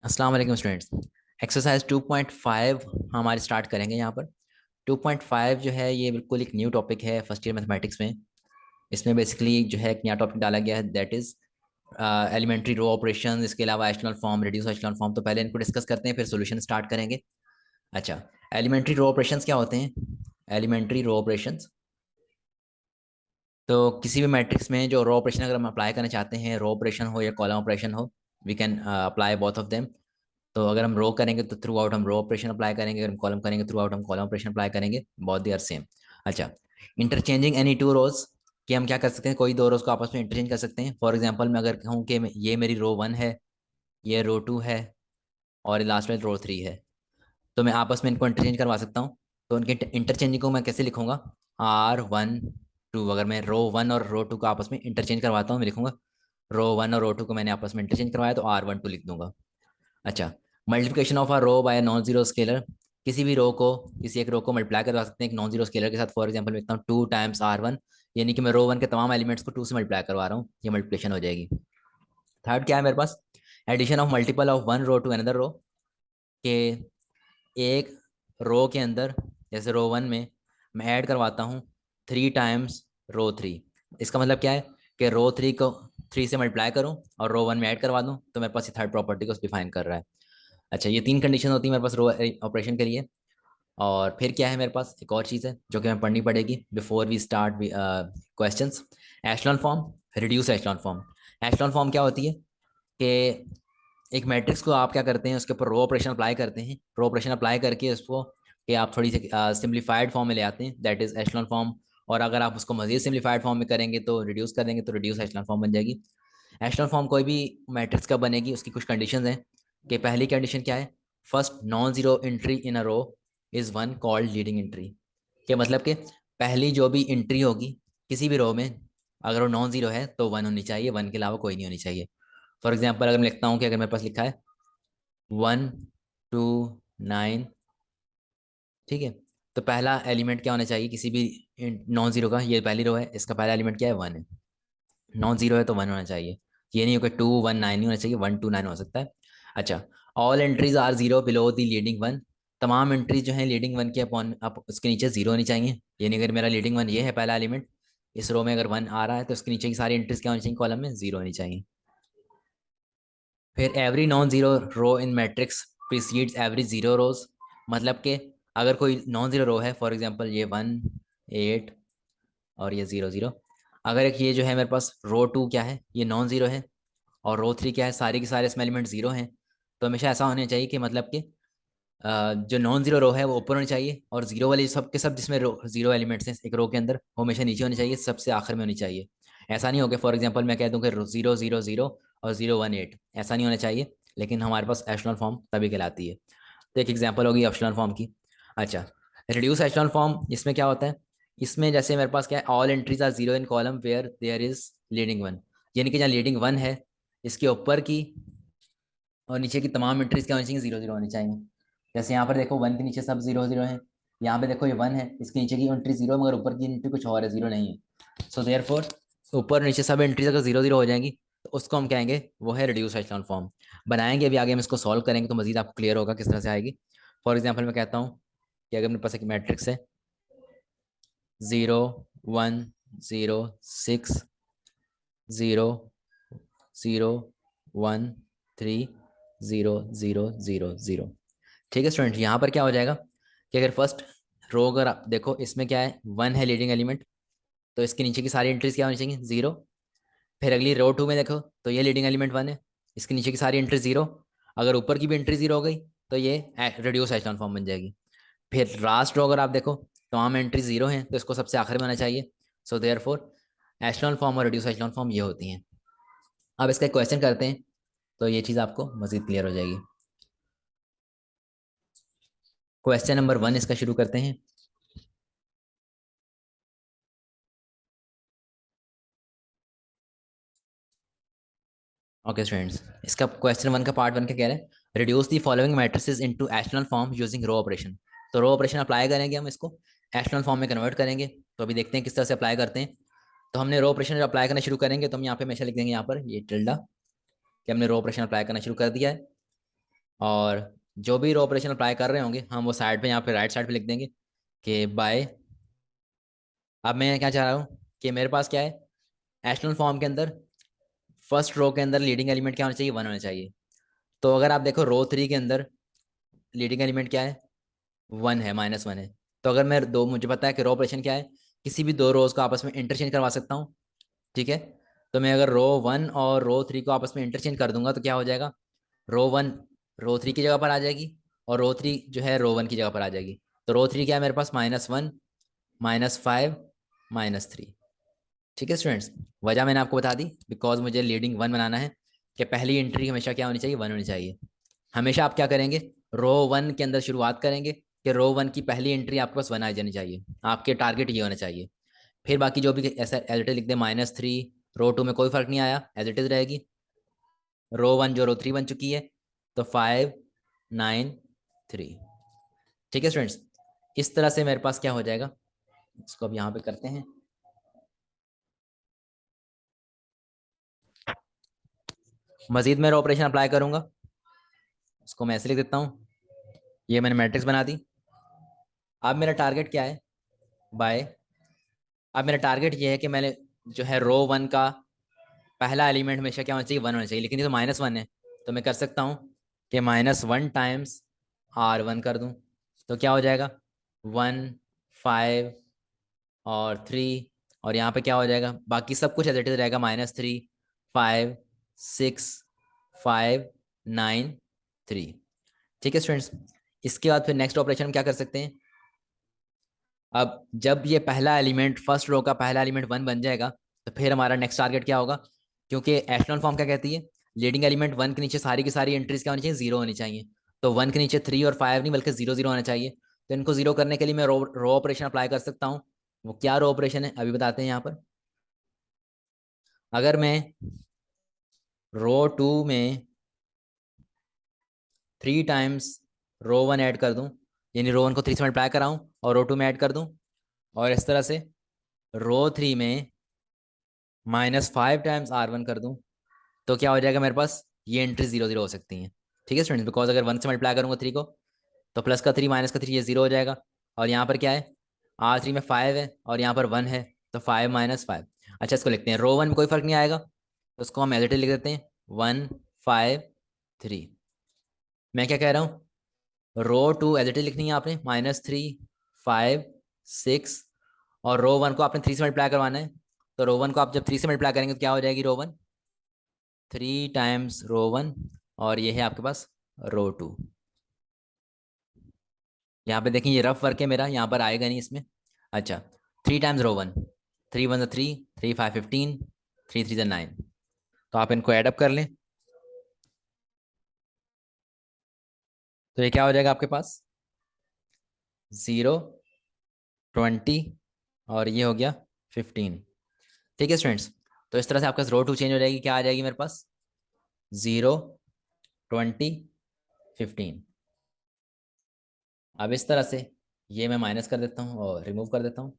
अस्सलाम वालेकुम students. Exercise 2.5 हमारे स्टार्ट करेंगे यहाँ पर। 2.5 जो है ये बिल्कुल एक न्यू टॉपिक है फर्स्ट ईयर मैथमेटिक्स में। इसमें बेसिकली जो है एक नया टॉपिक डाला गया है, that is elementary row operation, इसके अलावा echelon form, reduce echelon form. तो पहले इनको डिस्कस करते हैं, फिर सॉल्यूशन स्टार्ट करेंगे। अच्छा, एलिमेंट्री रो ऑपरेशंस क्या होते हैं? एलिमेंट्री रो ऑपरेशंस, तो किसी भी मैट्रिक्स में जो रो ऑपरेशन अगर हम अप्लाई करना चाहते हैं, रो ऑपरेशन हो या कॉलम ऑपरेशन हो, we can apply both of them. तो अगर हम रो करेंगे तो थ्रू आउट हम रो ऑपरेशन अप्लाई करेंगे, अगर हम कॉलम करेंगे थ्रू आउट हम कॉलम ऑपरेशन अप्लाई करेंगे, बोथ दे आर सेम। अच्छा, इंटरचेंजिंग एनी टू रोज, कि हम क्या कर सकते हैं, कोई दो रोज को आपस में इंटरचेंज कर सकते हैं। फॉर एग्जांपल मैं अगर कहूँ कि ये मेरी रो 1 है, ये रो 2 है और लास्ट में रो 3 है, तो मैं आपस में इनको इंटरचेंज करवा सकता हूँ। तो उनके इंटरचेंजिंग को मैं कैसे लिखूंगा? R1 2। अगर मैं रो 1 और रो 2 को आपस में इंटरचेंज करवाता हूँ, मैं लिखूंगा रो 1 और रो 2 को मैंने आपस में इंटरचेंज करवाया तो R12 लिख दूंगा। अच्छा, multiplication of a row by non zero scalar, किसी भी रो को, किसी एक रो को मल्टीप्लाई करवा सकते हैं एक नॉन जीरो स्केलर के साथ। फॉर एग्जांपल लिखता हूँ 2 टाइम्स R1, यानी कि मैं रो 1 के तमाम एलिमेंट्स को 2 से मल्टीप्लाई करवा रहा हूँ, ये मल्टीप्लिकेशन हो जाएगी। थर्ड क्या है मेरे पास? Addition of multiple of one row to another row, के एक रो के अंदर, जैसे रो 1 में मैं ऐड करवाता हूँ 3 टाइम्स रो 3। इसका मतलब क्या है कि रो 3 को 3 से मल्टीप्लाई करूँ और रो 1 में ऐड करवा दूँ, तो मेरे पास ये थर्ड प्रॉपर्टी को डिफाइन कर रहा है। अच्छा, ये तीन कंडीशन होती है मेरे पास रो ऑपरेशन के लिए। और फिर क्या है मेरे पास, एक और चीज़ है जो कि हमें पढ़नी पड़ेगी before we start questions. Echelon form, reduce echelon form. Echelon form क्या होती है कि एक मैट्रिक्स को आप क्या करते हैं, उसके ऊपर रो ऑपरेशन अप्लाई करते हैं, रो ऑपरेशन अप्लाई करके उसको कि आप थोड़ी सी सिम्प्लीफाइड फॉर्म में ले आते हैं, दैट इज एशलॉन फॉर्म। और अगर आप उसको मजीद सिम्प्लीफाइड फॉर्म में करेंगे तो रिड्यूस कर देंगे तो रिड्यूस एशलॉन फॉर्म बन जाएगी। एशलॉन फॉर्म कोई भी मैट्रिक्स कब बनेगी, उसकी कुछ कंडीशंस हैं। कि पहली कंडीशन क्या है, first non zero entry in a row is one called leading entry. के मतलब कि पहली जो भी एंट्री होगी किसी भी रो में, अगर वो नॉन जीरो है तो 1 होनी चाहिए, 1 के अलावा कोई नहीं होनी चाहिए। फॉर एग्जाम्पल अगर मैं लिखता हूँ कि अगर मेरे पास लिखा है 1 2 9, ठीक है, तो पहला एलिमेंट क्या होना चाहिए किसी भी नॉन जीरो का, ये पहली रो है, इसका पहला एलिमेंट क्या है, 1 है। नॉन जीरो है तो 1 होना चाहिए। ये नहीं होगा 2 1 9 नहीं होना चाहिए, 1 2 9 हो सकता है। अच्छा, all entries are zero below the leading one, तमाम एंट्रीज जो है लीडिंग वन के अपॉन अब उसके नीचे जीरो होनी चाहिए। यानी अगर मेरा लीडिंग वन ये है पहला एलिमेंट, इस रो में अगर 1 आ रहा है तो उसके नीचे की सारी एंट्रीज क्या होनी चाहिए, कॉलम में जीरो होनी चाहिए। फिर every non zero row in matrix precedes every zero rows, मतलब कि अगर कोई नॉन जीरो रो है, फॉर एग्जांपल ये 1 8 और ये 0 0, अगर एक ये जो है मेरे पास रो 2 क्या है, ये नॉन जीरो है, और रो 3 क्या है, सारे के सारे इसमें एलिमेंट जीरो हैं, तो हमेशा ऐसा होना चाहिए कि मतलब कि जो नॉन जीरो रो है वो ऊपर होनी चाहिए, और जीरो वाली सब के सब जिसमें रो जीरो एलिमेंट्स हैं एक रो के अंदर, वो हमेशा नीचे होनी चाहिए, सबसे आखिर में होनी चाहिए। ऐसा नहीं हो गया फॉर एग्जांपल मैं कह दूं कि 0 0 0 और 0 1 8, ऐसा नहीं होना चाहिए। लेकिन हमारे पास एशलॉन फॉर्म तभी कहलाती है। तो एक एग्जांपल होगी एशलॉन फॉर्म की। अच्छा, रिड्यूस एशलॉन फॉर्म, इसमें क्या होता है, इसमें जैसे मेरे पास क्या है, all entries are zero in column where there is leading one, यानी कि जहाँ लीडिंग वन है इसके ऊपर की और नीचे की तमाम एंट्रीज क्या होनी चाहिए, 0 0 होनी चाहिए। जैसे यहाँ पर देखो 1 के नीचे सब 0 0 है, यहाँ पे देखो ये 1 है, इसके नीचे की एंट्री जीरो, मगर ऊपर की एंट्री कुछ और है, जीरो नहीं है। सो देयरफॉर ऊपर नीचे सब एंट्रीज अगर 0 0 हो जाएंगी तो उसको हम कहेंगे वो है रिड्यूस एशलॉन फॉर्म। बनाएंगे अभी आगे हम इसको सॉल्व करेंगे तो मजीद आपको क्लियर होगा किस तरह से आएगी। फॉर एग्जाम्पल मैं कहता हूँ कि अगर मेरे पास एक मैट्रिक्स है 0 1 0 6 0 0 1 3 0 0 0। ठीक है स्टूडेंट, यहाँ पर क्या हो जाएगा कि अगर फर्स्ट रो अगर आप देखो इसमें क्या है, 1 है लीडिंग एलिमेंट, तो इसके नीचे की सारी एंट्रीज क्या होनी चाहिए, जीरो। फिर अगली रो 2 में देखो तो ये लीडिंग एलिमेंट 1 है, इसके नीचे की सारी एंट्री जीरो, अगर ऊपर की भी एंट्री जीरो हो गई तो ये रिड्यूस एशलॉन फॉर्म बन जाएगी। फिर लास्ट रो अगर आप देखो तमाम एंट्री जीरो हैं तो इसको सबसे आखिर में होना चाहिए। So there four echelon form और रिड्यूस एशलॉन फॉर्म ये होती हैं। अब इसका क्वेश्चन करते हैं तो ये चीज़ आपको मजीद क्लियर हो जाएगी। क्वेश्चन नंबर 1 इसका शुरू करते हैं। ओके स्टूडेंट्स, इसका क्वेश्चन 1 का पार्ट 1 क्या कह रहे हैं, reduce the following matrices into echelon form using row operation. तो रो ऑपरेशन अप्लाई करेंगे हम इसको एशलॉन फॉर्म में कन्वर्ट करेंगे। तो अभी देखते हैं किस तरह से अप्लाई करते हैं। तो हमने रो ऑपरेशन जब अप्लाई करना शुरू करेंगे तो हम यहाँ पे हमेशा लिख देंगे यहाँ पर ये टिल्डा कि हमने रो ऑपरेशन अप्लाई करना शुरू कर दिया है। और जो भी रो ऑपरेशन अप्लाई कर रहे होंगे हम वो साइड पे यहाँ पे राइट साइड पे लिख देंगे कि बाय। अब मैं क्या चाह रहा हूँ कि मेरे पास क्या है, एशलोन फॉर्म के अंदर फर्स्ट रो के अंदर लीडिंग एलिमेंट क्या होना चाहिए, 1 होना चाहिए। तो अगर आप देखो रो 3 के अंदर लीडिंग एलिमेंट क्या है, 1 है, -1 है। तो अगर मैं दो, मुझे पता है कि रो ऑपरेशन क्या है, किसी भी दो रोज को आपस में इंटरचेंज करवा सकता हूँ। ठीक है। तो मैं अगर रो 1 और रो 3 को आपस में इंटरचेंज कर दूंगा तो क्या हो जाएगा, रो 1 रो 3 की जगह पर आ जाएगी और रो 3 जो है रो 1 की जगह पर आ जाएगी। तो रो 3 क्या है मेरे पास, -1 -5 -3। ठीक है स्टूडेंट्स, वजह मैंने आपको बता दी, बिकॉज मुझे लीडिंग 1 बनाना है कि पहली एंट्री हमेशा क्या होनी चाहिए, 1 होनी चाहिए। हमेशा आप क्या करेंगे, रो 1 के अंदर शुरुआत करेंगे कि रो 1 की पहली एंट्री आपके पास 1 आ जानी चाहिए, आपके टारगेट ये होना चाहिए। फिर बाकी जो भी ऐसा एज इट इज लिख दे, -3 रो 2 में कोई फर्क नहीं आया, एज इट इज रहेगी। रो 1 जो रो 3 बन चुकी है, तो 5 9 3। ठीक है स्टूडेंट्स, इस तरह से मेरे पास क्या हो जाएगा, इसको अब यहाँ पे करते हैं। मजीद मैं ऑपरेशन अप्लाई करूंगा, इसको मैं ऐसे लिख देता हूँ, ये मैंने मैट्रिक्स बना दी। अब मेरा टारगेट क्या है, बाय। अब मेरा टारगेट ये है कि मैंने जो है रो 1 का पहला एलिमेंट हमेशा क्या होना चाहिए, 1 होना चाहिए, लेकिन ये तो -1 है। तो मैं कर सकता हूँ कि -1 टाइम्स R1 कर दूँ, तो क्या हो जाएगा, 1 5 और 3। और यहाँ पे क्या हो जाएगा, बाकी सब कुछ एज इट इज रहेगा, -3 5 6 5 9 3। ठीक है स्टूडेंट्स, इसके बाद फिर नेक्स्ट ऑपरेशन हम क्या कर सकते हैं। अब जब ये पहला एलिमेंट, फर्स्ट रो का पहला एलिमेंट 1 बन जाएगा, तो फिर हमारा नेक्स्ट टारगेट क्या होगा, क्योंकि एशलोन फॉर्म क्या कहती है, लीडिंग एलिमेंट 1 के नीचे सारी की सारी एंट्रीज क्या होनी चाहिए, 0 होनी चाहिए। तो 1 के नीचे 3 और 5 नहीं, बल्कि 0 0 होना चाहिए। तो इनको 0 करने के लिए मैं रो ऑपरेशन अप्लाई कर सकता हूँ। वो क्या रो ऑपरेशन है, अभी बताते हैं यहाँ पर। अगर मैं रो 2 में 3 टाइम्स रो 1 ऐड कर दूं, यानी रो 1 को 3 से मल्टीप्लाई कराऊं और रो 2 में ऐड कर दूं, और इस तरह से रो 3 में -5 टाइम्स R1 कर दूं, तो क्या हो जाएगा मेरे पास, ये एंट्री 0 0 हो सकती हैं। ठीक है स्टूडेंट्स, बिकॉज अगर 1 से मल्टीप्लाई करूंगा 3 को, तो +3 -3 ये 0 हो जाएगा। और यहाँ पर क्या है, R3 में 5 है और यहाँ पर 1 है, तो 5 - 5। अच्छा, इसको लिखते हैं, रो 1 में कोई फर्क नहीं आएगा, तो उसको हम एज इट इज लिख देते हैं, 1 5 3। मैं क्या कह रहा हूँ, रो 2 एज इट इज लिखनी है आपने, -3 5 6। और रो 1 को आपने 3 से मल्टीप्लाई करवाना है। तो रो 1 को आप जब 3 से मल्टीप्लाई करेंगे तो क्या हो जाएगी, रो 1 3 टाइम्स रो 1, और ये है आपके पास रो 2। यहाँ पे देखें, ये रफ वर्क है मेरा, यहाँ पर आएगा नहीं इसमें। अच्छा, 3 टाइम्स रो 1, 3 1 3, 3 5 15, 3 3 9। तो आप इनको ऐडअप कर लें, तो ये क्या हो जाएगा आपके पास, 0 20 और ये हो गया 15। ठीक है स्टूडेंट्स, तो इस तरह से आपका रो 2 चेंज हो जाएगी, क्या आ जाएगी मेरे पास, 0 20 15। अब इस तरह से ये मैं माइनस कर देता हूँ और रिमूव कर देता हूँ।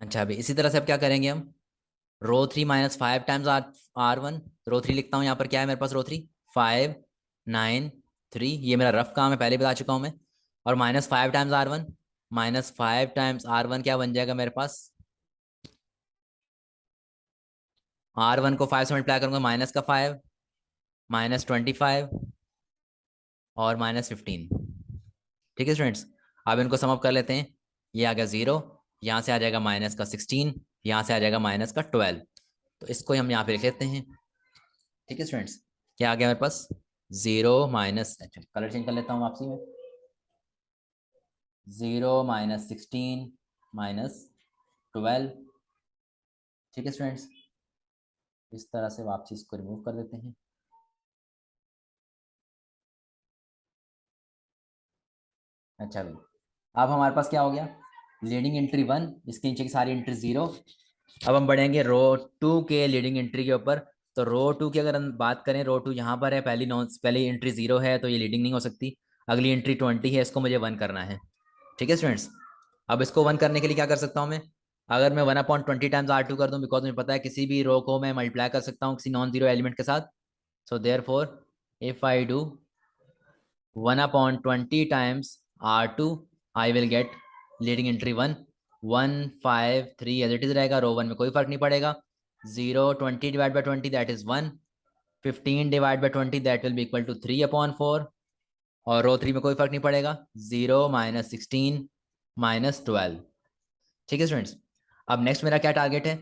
अच्छा, अभी इसी तरह से अब क्या करेंगे हम, रो 3 -5 टाइम्स R1, रो 3 लिखता हूँ यहाँ पर, क्या है मेरे पास, रो 3 5 9 3, ये मेरा रफ काम है, पहले बता चुका हूँ मैं। और -5 टाइम्स R1, -5 टाइम्स R1 क्या बन जाएगा मेरे पास, R1 को 5 से मल्टीप्लाई करूंगा, -5 -25 और -15। ठीक है स्टूडेंट्स, अब इनको सम अप कर लेते हैं। ये आ गया 0, यहाँ से आ जाएगा -16, यहाँ से आ जाएगा -12। तो इसको हम यहाँ पे लिख लेते हैं। ठीक है स्टूडेंट्स, क्या आ गया मेरे पास, 0 माइनस, अच्छा कलर चेंज कर लेता हूँ वापसी में, 0 -16 -12। ठीक है स्टूडेंट्स, इस तरह से वापसी इसको रिमूव कर देते हैं। अच्छा भाई, अब हमारे पास क्या हो गया, लीडिंग एंट्री 1, इसके नीचे की सारी एंट्री 0। अब हम बढ़ेंगे रो 2 के लीडिंग एंट्री के ऊपर। तो रो 2 की अगर हम बात करें, रो 2 यहाँ पर है, पहली एंट्री 0 है, तो ये लीडिंग नहीं हो सकती। अगली एंट्री 20 है, इसको मुझे 1 करना है। ठीक है स्टूडेंट्स, अब इसको 1 करने के लिए क्या कर सकता हूँ मैं, अगर मैं 1/20 टाइम्स R2 कर दूं, बिकॉज मुझे पता है किसी भी रो को मैं मल्टीप्लाई कर सकता हूँ किसी नॉन जीरो एलिमेंट के साथ. So there four if I do 1/20 times R2, I will get leading entry 1 1 5 3 as it is रहेगा. रो 1 में कोई फर्क नहीं पड़ेगा. 0 20 divide by 20 that is 1. 15 divide by 20 that will be equal to 3/4. और रो 3 में कोई फर्क नहीं पड़ेगा. 0 -16 -12. ठीक है स्टूडेंट्स. अब नेक्स्ट मेरा क्या टारगेट है.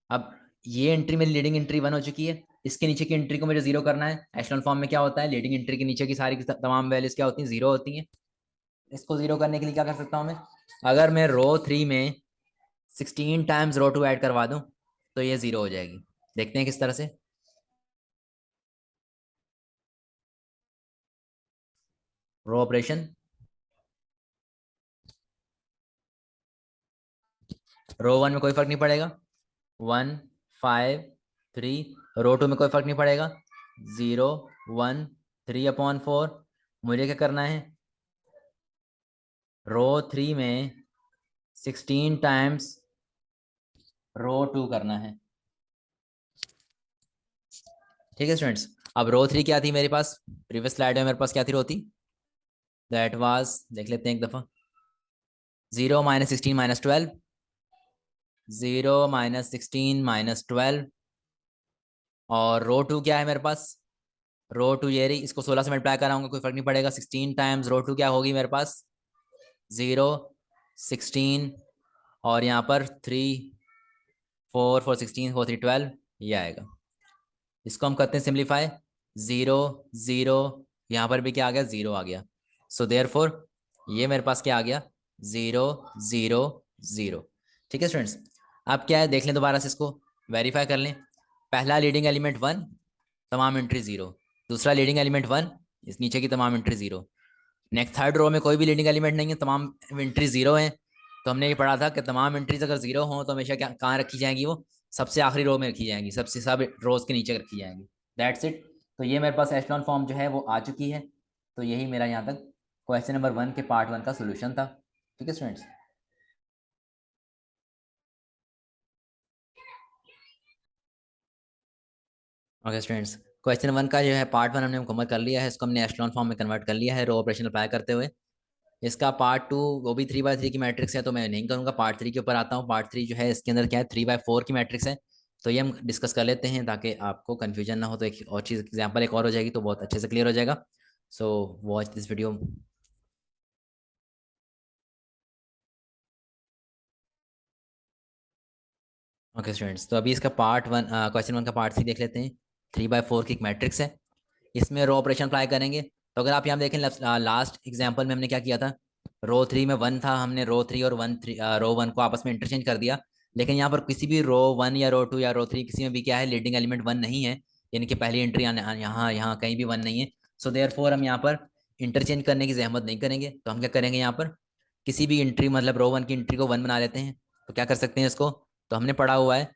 अब ये एंट्री मेरी लीडिंग एंट्री 1 हो चुकी है. इसके नीचे की एंट्री को मुझे जीरो करना है. एशेलॉन फॉर्म में क्या होता है, लीडिंग एंट्री के नीचे की सारी की तमाम वैल्यूज क्या होती हैं, जीरो होती हैं. इसको जीरो करने के लिए क्या कर सकता हूँ मैं. अगर मैं रो 3 में 16 टाइम्स रो 2 ऐड करवा दूं तो ये जीरो हो जाएगी. देखते हैं किस तरह से. रो ऑपरेशन. रो 1 में कोई फर्क नहीं पड़ेगा. 1 5 3. रो 2 में कोई फर्क नहीं पड़ेगा. 0 1 3/4. मुझे क्या करना है, रो 3 में 16 टाइम्स रो 2 करना है. ठीक है स्टूडेंट्स. अब रो 3 क्या थी मेरे पास, प्रीवियस स्लाइड में मेरे पास क्या थी रो 3. दैट वाज, देख लेते हैं एक दफा. 0 -16 -12. 0 -16 -12. और रो 2 क्या है मेरे पास, रो 2 ये रही. इसको 16 से मल्टीप्लाई कराऊंगा कोई फर्क नहीं पड़ेगा. 16 टाइम्स रो 2 क्या होगी मेरे पास, 0 16. और यहाँ पर 3 4 4 16 4 3 12 ये आएगा. इसको हम करते हैं सिंप्लीफाई. 0 0. यहाँ पर भी क्या आ गया, जीरो आ गया. सो देयर फोर ये मेरे पास क्या आ गया, 0 0 0. ठीक है स्टूडेंट्स. अब क्या है देख लें दोबारा से, इसको वेरीफाई कर लें. पहला लीडिंग एलिमेंट 1, तमाम एंट्री 0. दूसरा लीडिंग एलिमेंट 1, इस नीचे की तमाम एंट्री 0. नेक्स्ट थर्ड रो में कोई भी लीडिंग एलिमेंट नहीं है, तमाम एंट्री 0 है. तो हमने ये पढ़ा था कि तमाम एंट्रीज अगर 0 हो तो हमेशा क्या कहाँ रखी जाएंगी, वो सबसे आखिरी रो में रखी जाएंगी, सबसे सब रोज के नीचे रखी जाएंगी. That's it. तो ये मेरे पास एशलॉन फॉर्म जो है वो आ चुकी है. तो यही मेरा यहाँ तक क्वेश्चन नंबर 1 के पार्ट 1 का सोल्यूशन था. ठीक है स्टूडेंट्स. ओके स्टूडेंट्स, क्वेश्चन 1 का जो है पार्ट 1 हमने मुकम्मल कर लिया है. इसको हमने एशलॉन फॉर्म में कन्वर्ट कर लिया है रो ऑपरेशन अप्लाई करते हुए. इसका पार्ट 2 वो भी 3/3 की मैट्रिक्स है, तो मैं नहीं करूँगा. पार्ट 3 के ऊपर आता हूँ. पार्ट 3 जो है इसके अंदर क्या है, 3/4 की मैट्रिक्स है. तो ये हम डिस्कस कर लेते हैं ताकि आपको कन्फ्यूजन ना हो. तो एक और चीज़ एग्जाम्पल एक और हो जाएगी तो बहुत अच्छे से क्लियर हो जाएगा. So watch this video. Okay students, तो अभी इसका पार्ट 1 क्वेश्चन 1 का पार्ट 3 देख लेते हैं. 3/4 की एक मैट्रिक्स है, इसमें रो ऑपरेशन अप्लाई करेंगे. तो अगर आप यहाँ देखें लास्ट एग्जाम्पल में हमने क्या किया था, रो 3 में 1 था, हमने रो 3 और रो 1 को आपस में इंटरचेंज कर दिया. लेकिन यहाँ पर किसी भी रो 1 या रो 2 या रो 3 किसी में भी क्या है, लीडिंग एलिमेंट 1 नहीं है. यानी कि पहली एंट्री यहाँ यहाँ कहीं भी 1 नहीं है. सो देयर फोर हम यहाँ पर इंटरचेंज करने की जहमत नहीं करेंगे. तो हम क्या करेंगे, यहाँ पर किसी भी एंट्री मतलब रो 1 की एंट्री को 1 बना लेते हैं. तो क्या कर सकते हैं इसको, तो हमने पढ़ा हुआ है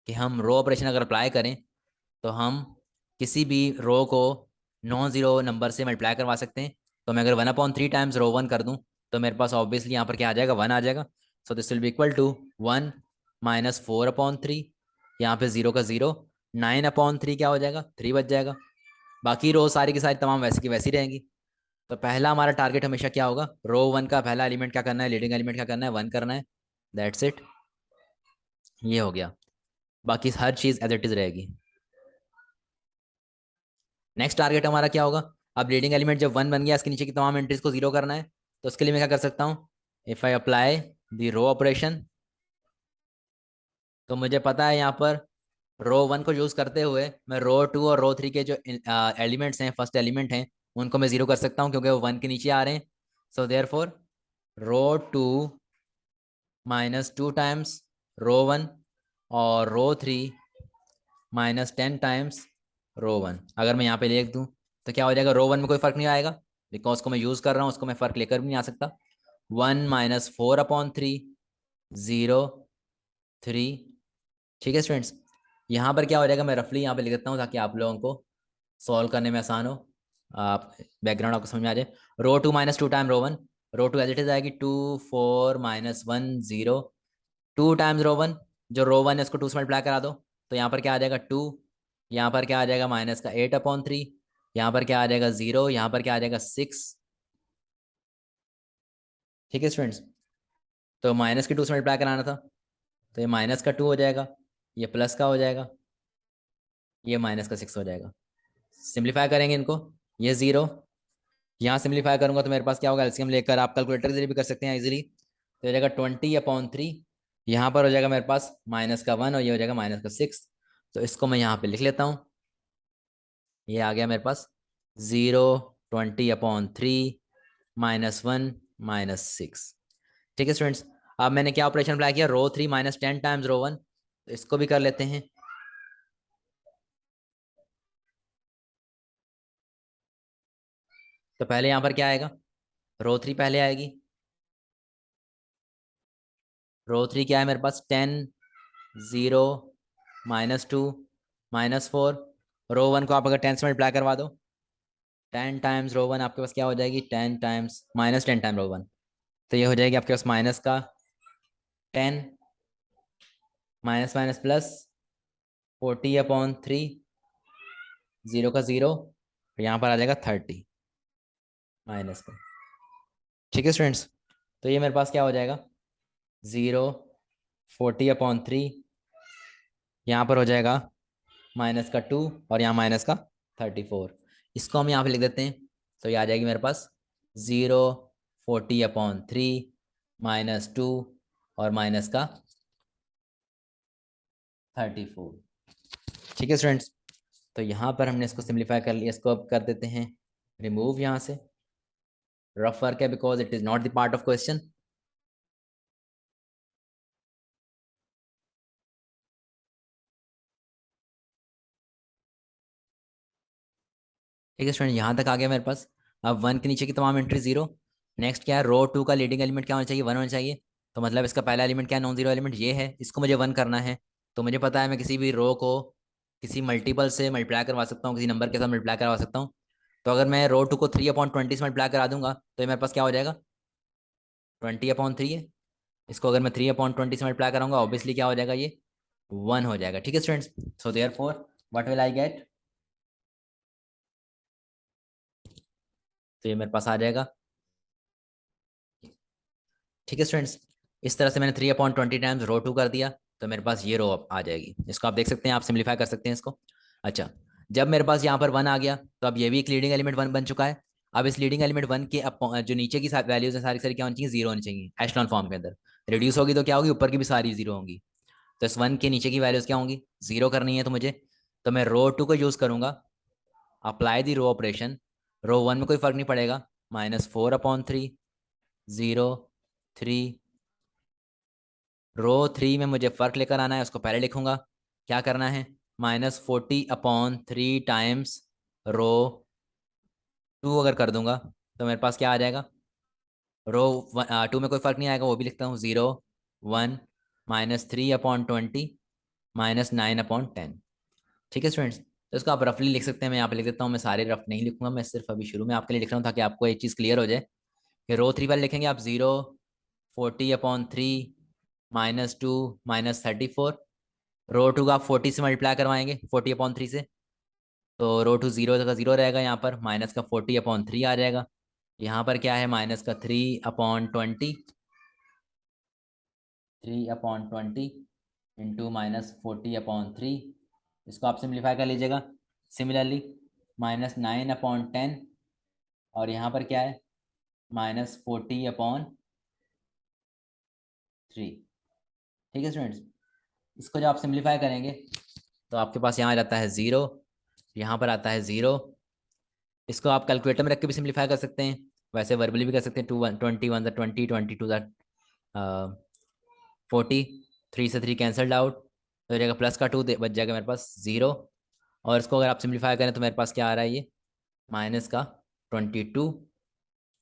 कि हम रो ऑपरेशन अगर अप्लाई करें तो हम किसी भी रो को नॉन जीरो नंबर से मल्टीप्लाई करवा सकते हैं. तो मैं अगर 1/3 टाइम्स रो 1 कर दूं तो मेरे पास ऑब्वियसली यहाँ पर क्या आ जाएगा, 1 आ जाएगा. So this will be equal to 1 -4/3. यहाँ पे 0 का 0. 9/3 क्या हो जाएगा, 3 बच जाएगा. बाकी रो सारी की सारी तमाम वैसे की वैसी रहेंगी. तो पहला हमारा टारगेट हमेशा क्या होगा, रो 1 का पहला एलिमेंट क्या करना है, लीडिंग एलिमेंट क्या करना है, 1 करना है. That's it. ये हो गया. बाकी हर चीज़ एज इट इज़ रहेगी. नेक्स्ट टारगेट हमारा क्या होगा, अब लीडिंग एलिमेंट जब 1 बन गया, इसके नीचे की तमाम एंट्रीज को 0 करना है. तो उसके लिए मैं क्या कर सकता हूँ, if I apply the row operation, तो मुझे पता है यहाँ पर रो 1 को यूज़ करते हुए मैं रो 2 और रो 3 के जो एलिमेंट्स हैं, फर्स्ट एलिमेंट हैं, उनको मैं 0 कर सकता हूँ क्योंकि वो 1 के नीचे आ रहे हैं. So there four row 2 -2 times row 1 और रो 3 -10 टाइम्स रो 1. अगर मैं यहाँ पे लिख दूँ तो क्या हो जाएगा, रो 1 में कोई फर्क नहीं आएगा बिकॉज को मैं यूज़ कर रहा हूँ, उसको मैं फ़र्क लेकर भी नहीं आ सकता. 1 -4/3 0 3. ठीक है स्टूडेंट्स. यहाँ पर क्या हो जाएगा, मैं रफली यहाँ पे लिख देता हूँ ताकि आप लोगों को सॉल्व करने में आसान हो, आप बैकग्राउंड आपको समझ में आ जाए. Row 2 -2 time row 1. Row 2 as it is आएगी 2 4 -1 0. टू टाइम्स रो वन, जो रो वन है उसको टू से मल्टीप्लाई करा दो, तो यहाँ पर क्या आ जाएगा टू, यहाँ पर क्या आ जाएगा माइनस का 8/3, यहाँ पर क्या आ जाएगा 0, यहाँ पर क्या आ जाएगा 6। ठीक है स्टूडेंट्स, तो माइनस की टू से मल्टीप्लाई कराना था, तो ये माइनस का 2 हो जाएगा, ये प्लस का हो जाएगा, ये माइनस का 6 हो जाएगा। सिंप्लीफाई करेंगे इनको, ये 0, यहाँ सिंप्लीफाई करूंगा तो मेरे पास क्या होगा, एलसीएम लेकर आप कैलकुलेटर के जरिए भी कर सकते हैं इजीली, तो हो जाएगा 20/3, यहाँ पर हो जाएगा मेरे पास माइनस का 1 और ये हो जाएगा माइनस का 6। तो इसको मैं यहाँ पे लिख लेता हूँ, ये आ गया मेरे पास 0, 20/3 -1 -6। ठीक है स्टूडेंट्स, अब मैंने क्या ऑपरेशन अप्लाई किया, रो 3 -10 टाइम्स रो 1, तो इसको भी कर लेते हैं। तो पहले यहाँ पर क्या आएगा, रो 3 पहले आएगी, रो 3 क्या है मेरे पास 10, 0, -2 -4, रो 1 को आप अगर 10 से मल्टीप्लाई करवा दो, 10 टाइम्स रो 1 आपके पास क्या हो जाएगी, 10 टाइम्स -10 टाइम रो 1, तो ये हो जाएगी आपके पास माइनस का 10, माइनस माइनस प्लस 40/3, 0 का 0, यहाँ पर आ जाएगा 30 माइनस का। ठीक है स्टूडेंट्स, तो ये मेरे पास क्या हो जाएगा 0, 40/3, यहाँ पर हो जाएगा माइनस का 2 और यहाँ माइनस का 34, इसको हम यहाँ पे लिख देते हैं, तो ये आ जाएगी मेरे पास 0, 40/3 -2 और माइनस का 34। ठीक है स्टूडेंट्स, तो यहाँ पर हमने इसको सिंप्लीफाई कर लिया, इसको अब कर देते हैं रिमूव यहाँ से, रफ वर्क है because it is not the part of question. ठीक है स्टूडेंट, यहाँ तक आ गया मेरे पास। अब 1 के नीचे की तमाम एंट्री 0। नेक्स्ट क्या है, रो 2 का लीडिंग एलिमेंट क्या होना चाहिए, 1 होना चाहिए, तो मतलब इसका पहला एलिमेंट क्या है, नॉन जीरो एलिमेंट ये है, इसको मुझे 1 करना है। तो मुझे पता है मैं किसी भी रो को किसी मल्टीपल से मल्टीप्लाई करवा सकता हूँ, किसी नंबर के साथ मल्टीप्लाई करवा सकता हूँ। तो अगर मैं रो 2 को 3/20 से मल्टीप्लाई करा दूंगा तो ये मेरे पास क्या हो जाएगा, 20/3 है। इसको अगर मैं 3/20 से मल्टीप्लाई कराऊंगा ऑब्वियसली क्या हो जाएगा, ये 1 हो जाएगा। ठीक है students, so therefore what will I get, तो ये मेरे पास आ जाएगा। ठीक है स्टूडेंट्स, इस तरह से मैंने 3/20 टाइम्स रो 2 कर दिया, तो मेरे पास ये रो आ जाएगी। इसको आप देख सकते हैं, आप सिंप्लीफाई कर सकते हैं इसको। अच्छा, जब मेरे पास यहाँ पर 1 आ गया तो अब ये भी एक लीडिंग एलिमेंट 1 बन चुका है। अब इस लीडिंग एलिमेंट 1 के जो नीचे की वैल्यूज हैं सारी सारी क्या होनी चाहिए, 0 होनी चाहिए एशलॉन फॉर्म के अंदर। रिड्यूस होगी तो क्या होगी, ऊपर की भी सारी 0 होंगी। तो इस 1 के नीचे की वैल्यूज क्या होंगी, 0 करनी है तो मुझे, तो मैं रो 2 को यूज़ करूंगा, apply the row operation, row 1 में कोई फर्क नहीं पड़ेगा, -4/3, 0, 3, रो 3 में मुझे फर्क लेकर आना है, उसको पहले लिखूंगा। क्या करना है, -40/3 टाइम्स रो 2 अगर कर दूंगा तो मेरे पास क्या आ जाएगा, रो 2 में कोई फर्क नहीं आएगा, वो भी लिखता हूँ 0, 1, -3/20 -9/10। ठीक है स्टूडेंट्स, तो इसको आप रफली लिख सकते हैं, मैं यहाँ पे लिख देता हूँ, मैं सारे रफ नहीं लिखूंगा, मैं सिर्फ अभी शुरू में आपके लिए लिख रहा हूँ ताकि आपको एक चीज़ क्लियर हो जाए कि रो 3 वाले लिखेंगे आप 0, 40/3 -2 -34, रो 2 का आप 40 से मल्टीप्लाई करवाएंगे, 40/3 से, तो रो 2 0 का 0 रहेगा, यहाँ पर माइनस का 40/3 आ जाएगा, यहाँ पर क्या है माइनस का 3/20, 3/20 इंटू -40/3, इसको आप सिंप्लीफाई कर लीजिएगा। सिमिलरली -9/10, और यहाँ पर क्या है -40/3। ठीक है स्टूडेंट्स, इसको जब आप सिंप्लीफाई करेंगे तो आपके पास यहाँ आ जाता है 0, यहाँ पर आता है 0। इसको आप कैलकुलेटर में रख के भी सिंप्लीफाई कर सकते हैं, वैसे वर्बली भी कर सकते हैं, 21 20, 22 40, 3 से 3 कैंसल्ड आउट, तो हो जाएगा प्लस का 2 बच जाएगा मेरे पास 0। और इसको अगर आप सिंप्लीफाई करें तो मेरे पास क्या आ रहा है, ये माइनस का 22।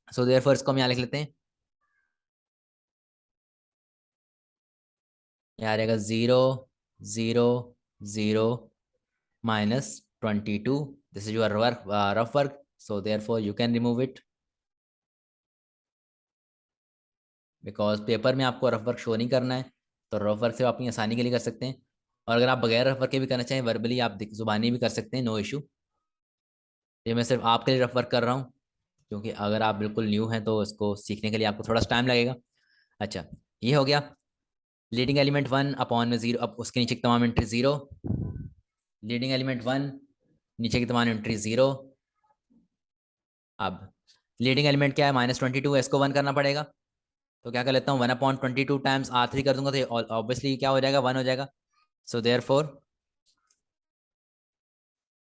सो देयरफॉर इसको हम यहाँ लिख लेते हैं, यहाँ आ जाएगा 0, 0, 0 -22। This is your rough work, so therefore you can remove it, because paper में आपको रफ वर्क शो नहीं करना है, तो रफ वर्क से आप अपनी आसानी के लिए कर सकते हैं, और अगर आप बगैर रफ वर्क के भी करना चाहें, वर्बली आप जुबानी भी कर सकते हैं, नो इशू। ये मैं सिर्फ आपके लिए रफ वर्क कर रहा हूँ, क्योंकि अगर आप बिल्कुल न्यू हैं तो इसको सीखने के लिए आपको थोड़ा सा टाइम लगेगा। अच्छा, ये हो गया लीडिंग एलिमेंट वन अपॉन में जीरो, अब उसके नीचे की तमाम entry zero. Leading element one, नीचे की तमाम एंट्री जीरो। अब लीडिंग एलिमेंट क्या है, -22 है, इसको वन करना पड़ेगा। तो क्या कर लेता हूँ, 1/22 टाइम्स R3 कर दूंगा, तो ऑब्वियसली क्या हो जाएगा, 1 हो जाएगा। So there four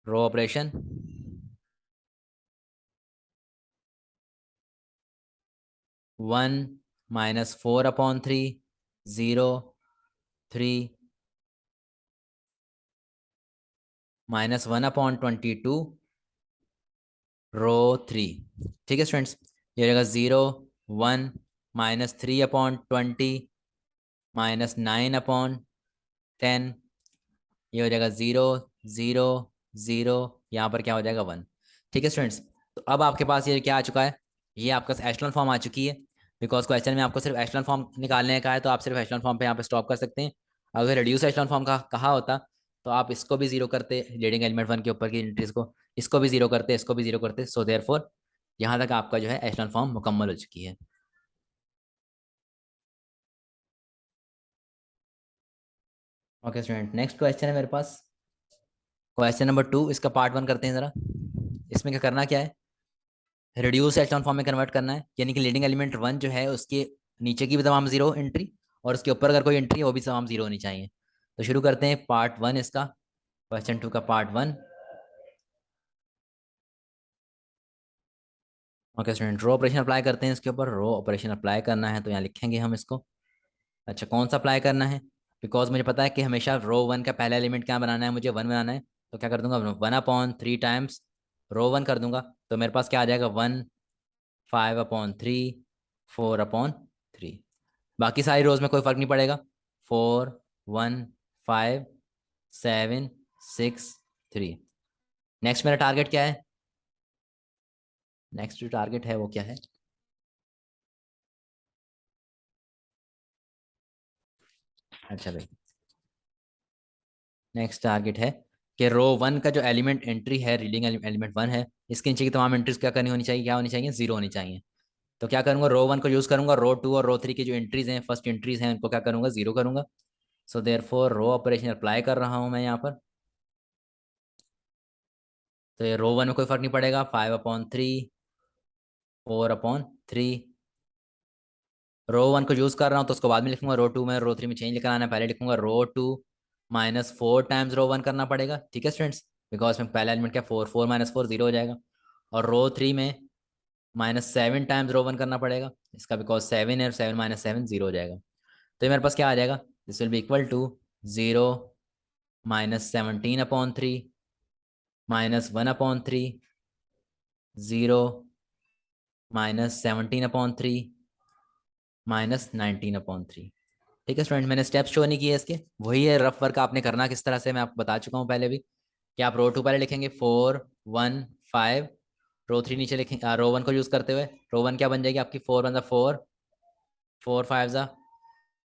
row operation 1 -4/3 0 3 -1/22 row 3। ठीक है स्टूडेंट्स, ये हो जाएगा 0 1 -3/20 -9/10। ये हो जाएगा 0 0 0, यहाँ पर क्या हो जाएगा 1। ठीक है स्टूडेंट्स, तो अब आपके पास ये क्या आ चुका है, ये आपका एशेलॉन फॉर्म आ चुकी है। बिकॉज क्वेश्चन में आपको सिर्फ एशेलॉन फॉर्म निकालने का है, तो आप सिर्फ एशेलॉन फॉर्म पे यहाँ पे स्टॉप कर सकते हैं। अगर रिड्यूस एशेलॉन फॉर्म का कहा होता तो आप इसको भी जीरो करते, लीडिंग एलिमेंट वन के ऊपर की एंट्रीज को, इसको भी जीरो करते, इसको भी जीरो करते। सो देयरफॉर यहाँ तक आपका जो है एशेलॉन फॉर्म मुकम्मल हो चुकी है। ओके स्टूडेंट, नेक्स्ट क्वेश्चन है मेरे पास, क्वेश्चन नंबर 2। इसका पार्ट 1 करते हैं ज़रा। इसमें क्या करना क्या है, रिड्यूस एशेलॉन फॉर्म में कन्वर्ट करना है, यानी कि लीडिंग एलिमेंट वन जो है उसके नीचे की भी तमाम जीरो एंट्री, और उसके ऊपर अगर कोई एंट्री है वो भी तमाम जीरो होनी चाहिए। तो शुरू करते हैं पार्ट 1 इसका, क्वेश्चन 2 का part 1। Okay student, row operation apply करते हैं इसके ऊपर। रो ऑपरेशन अप्लाई करना है तो यहाँ लिखेंगे हम इसको। अच्छा, कौन सा अप्लाई करना है, बिकॉज मुझे पता है कि हमेशा रो वन का पहला एलिमेंट क्या बनाना है, मुझे 1 बनाना है। तो क्या कर दूंगा, 1/3 टाइम्स रो 1 कर दूंगा। तो मेरे पास क्या आ जाएगा, 1 5/3 4/3। बाकी सारी रोज में कोई फर्क नहीं पड़ेगा, 4 1 5 7 6 3। नेक्स्ट मेरा टारगेट क्या है, नेक्स्ट जो टारगेट है वो क्या है, अच्छा भाई, नेक्स्ट टारगेट है कि रो 1 का जो एलिमेंट एंट्री है, रीडिंग एलिमेंट 1 है, इसके नीचे की तमाम एंट्रीज क्या करनी होनी चाहिए, क्या होनी चाहिए, जीरो होनी चाहिए। तो क्या करूंगा, रो 1 को यूज करूंगा, रो 2 और रो 3 की जो एंट्रीज हैं, फर्स्ट एंट्रीज हैं, उनको क्या करूंगा, जीरो करूंगा। So therefore row operation apply कर रहा हूं मैं यहाँ पर। तो ये रो 1 में कोई फर्क नहीं पड़ेगा, 5/3 4/3। रो 1 को यूज कर रहा हूँ तो उसको बाद में लिखूंगा, रो 2 में, रो 3 में चेंज लेकर आना है, पहले लिखूंगा रो 2 -4 टाइम्स रो 1 करना पड़ेगा। ठीक है स्टूडेंट्स, बिकॉज में पहला एलिमेंट क्या, 4 4 -4 जीरो हो जाएगा। और रो 3 में -7 टाइम्स रो 1 करना पड़ेगा इसका, बिकॉज 7 है, 7 -7 जीरो हो जाएगा। तो ये मेरे पास क्या आ जाएगा, this will be equal to 0 -17/3 -1/3 0 -17/3 -19/3। ठीक है स्टूडेंट, मैंने स्टेप्स शो नहीं किए इसके, वही है रफ वर्क आपने करना किस तरह से, मैं आपको बता चुका हूँ पहले भी, कि आप रो 2 पहले लिखेंगे 4 1 5, रो 3 नीचे लिखेंगे, रो 1 को यूज करते हुए रो 1 क्या बन जाएगी आपकी, 4 1 4 4 5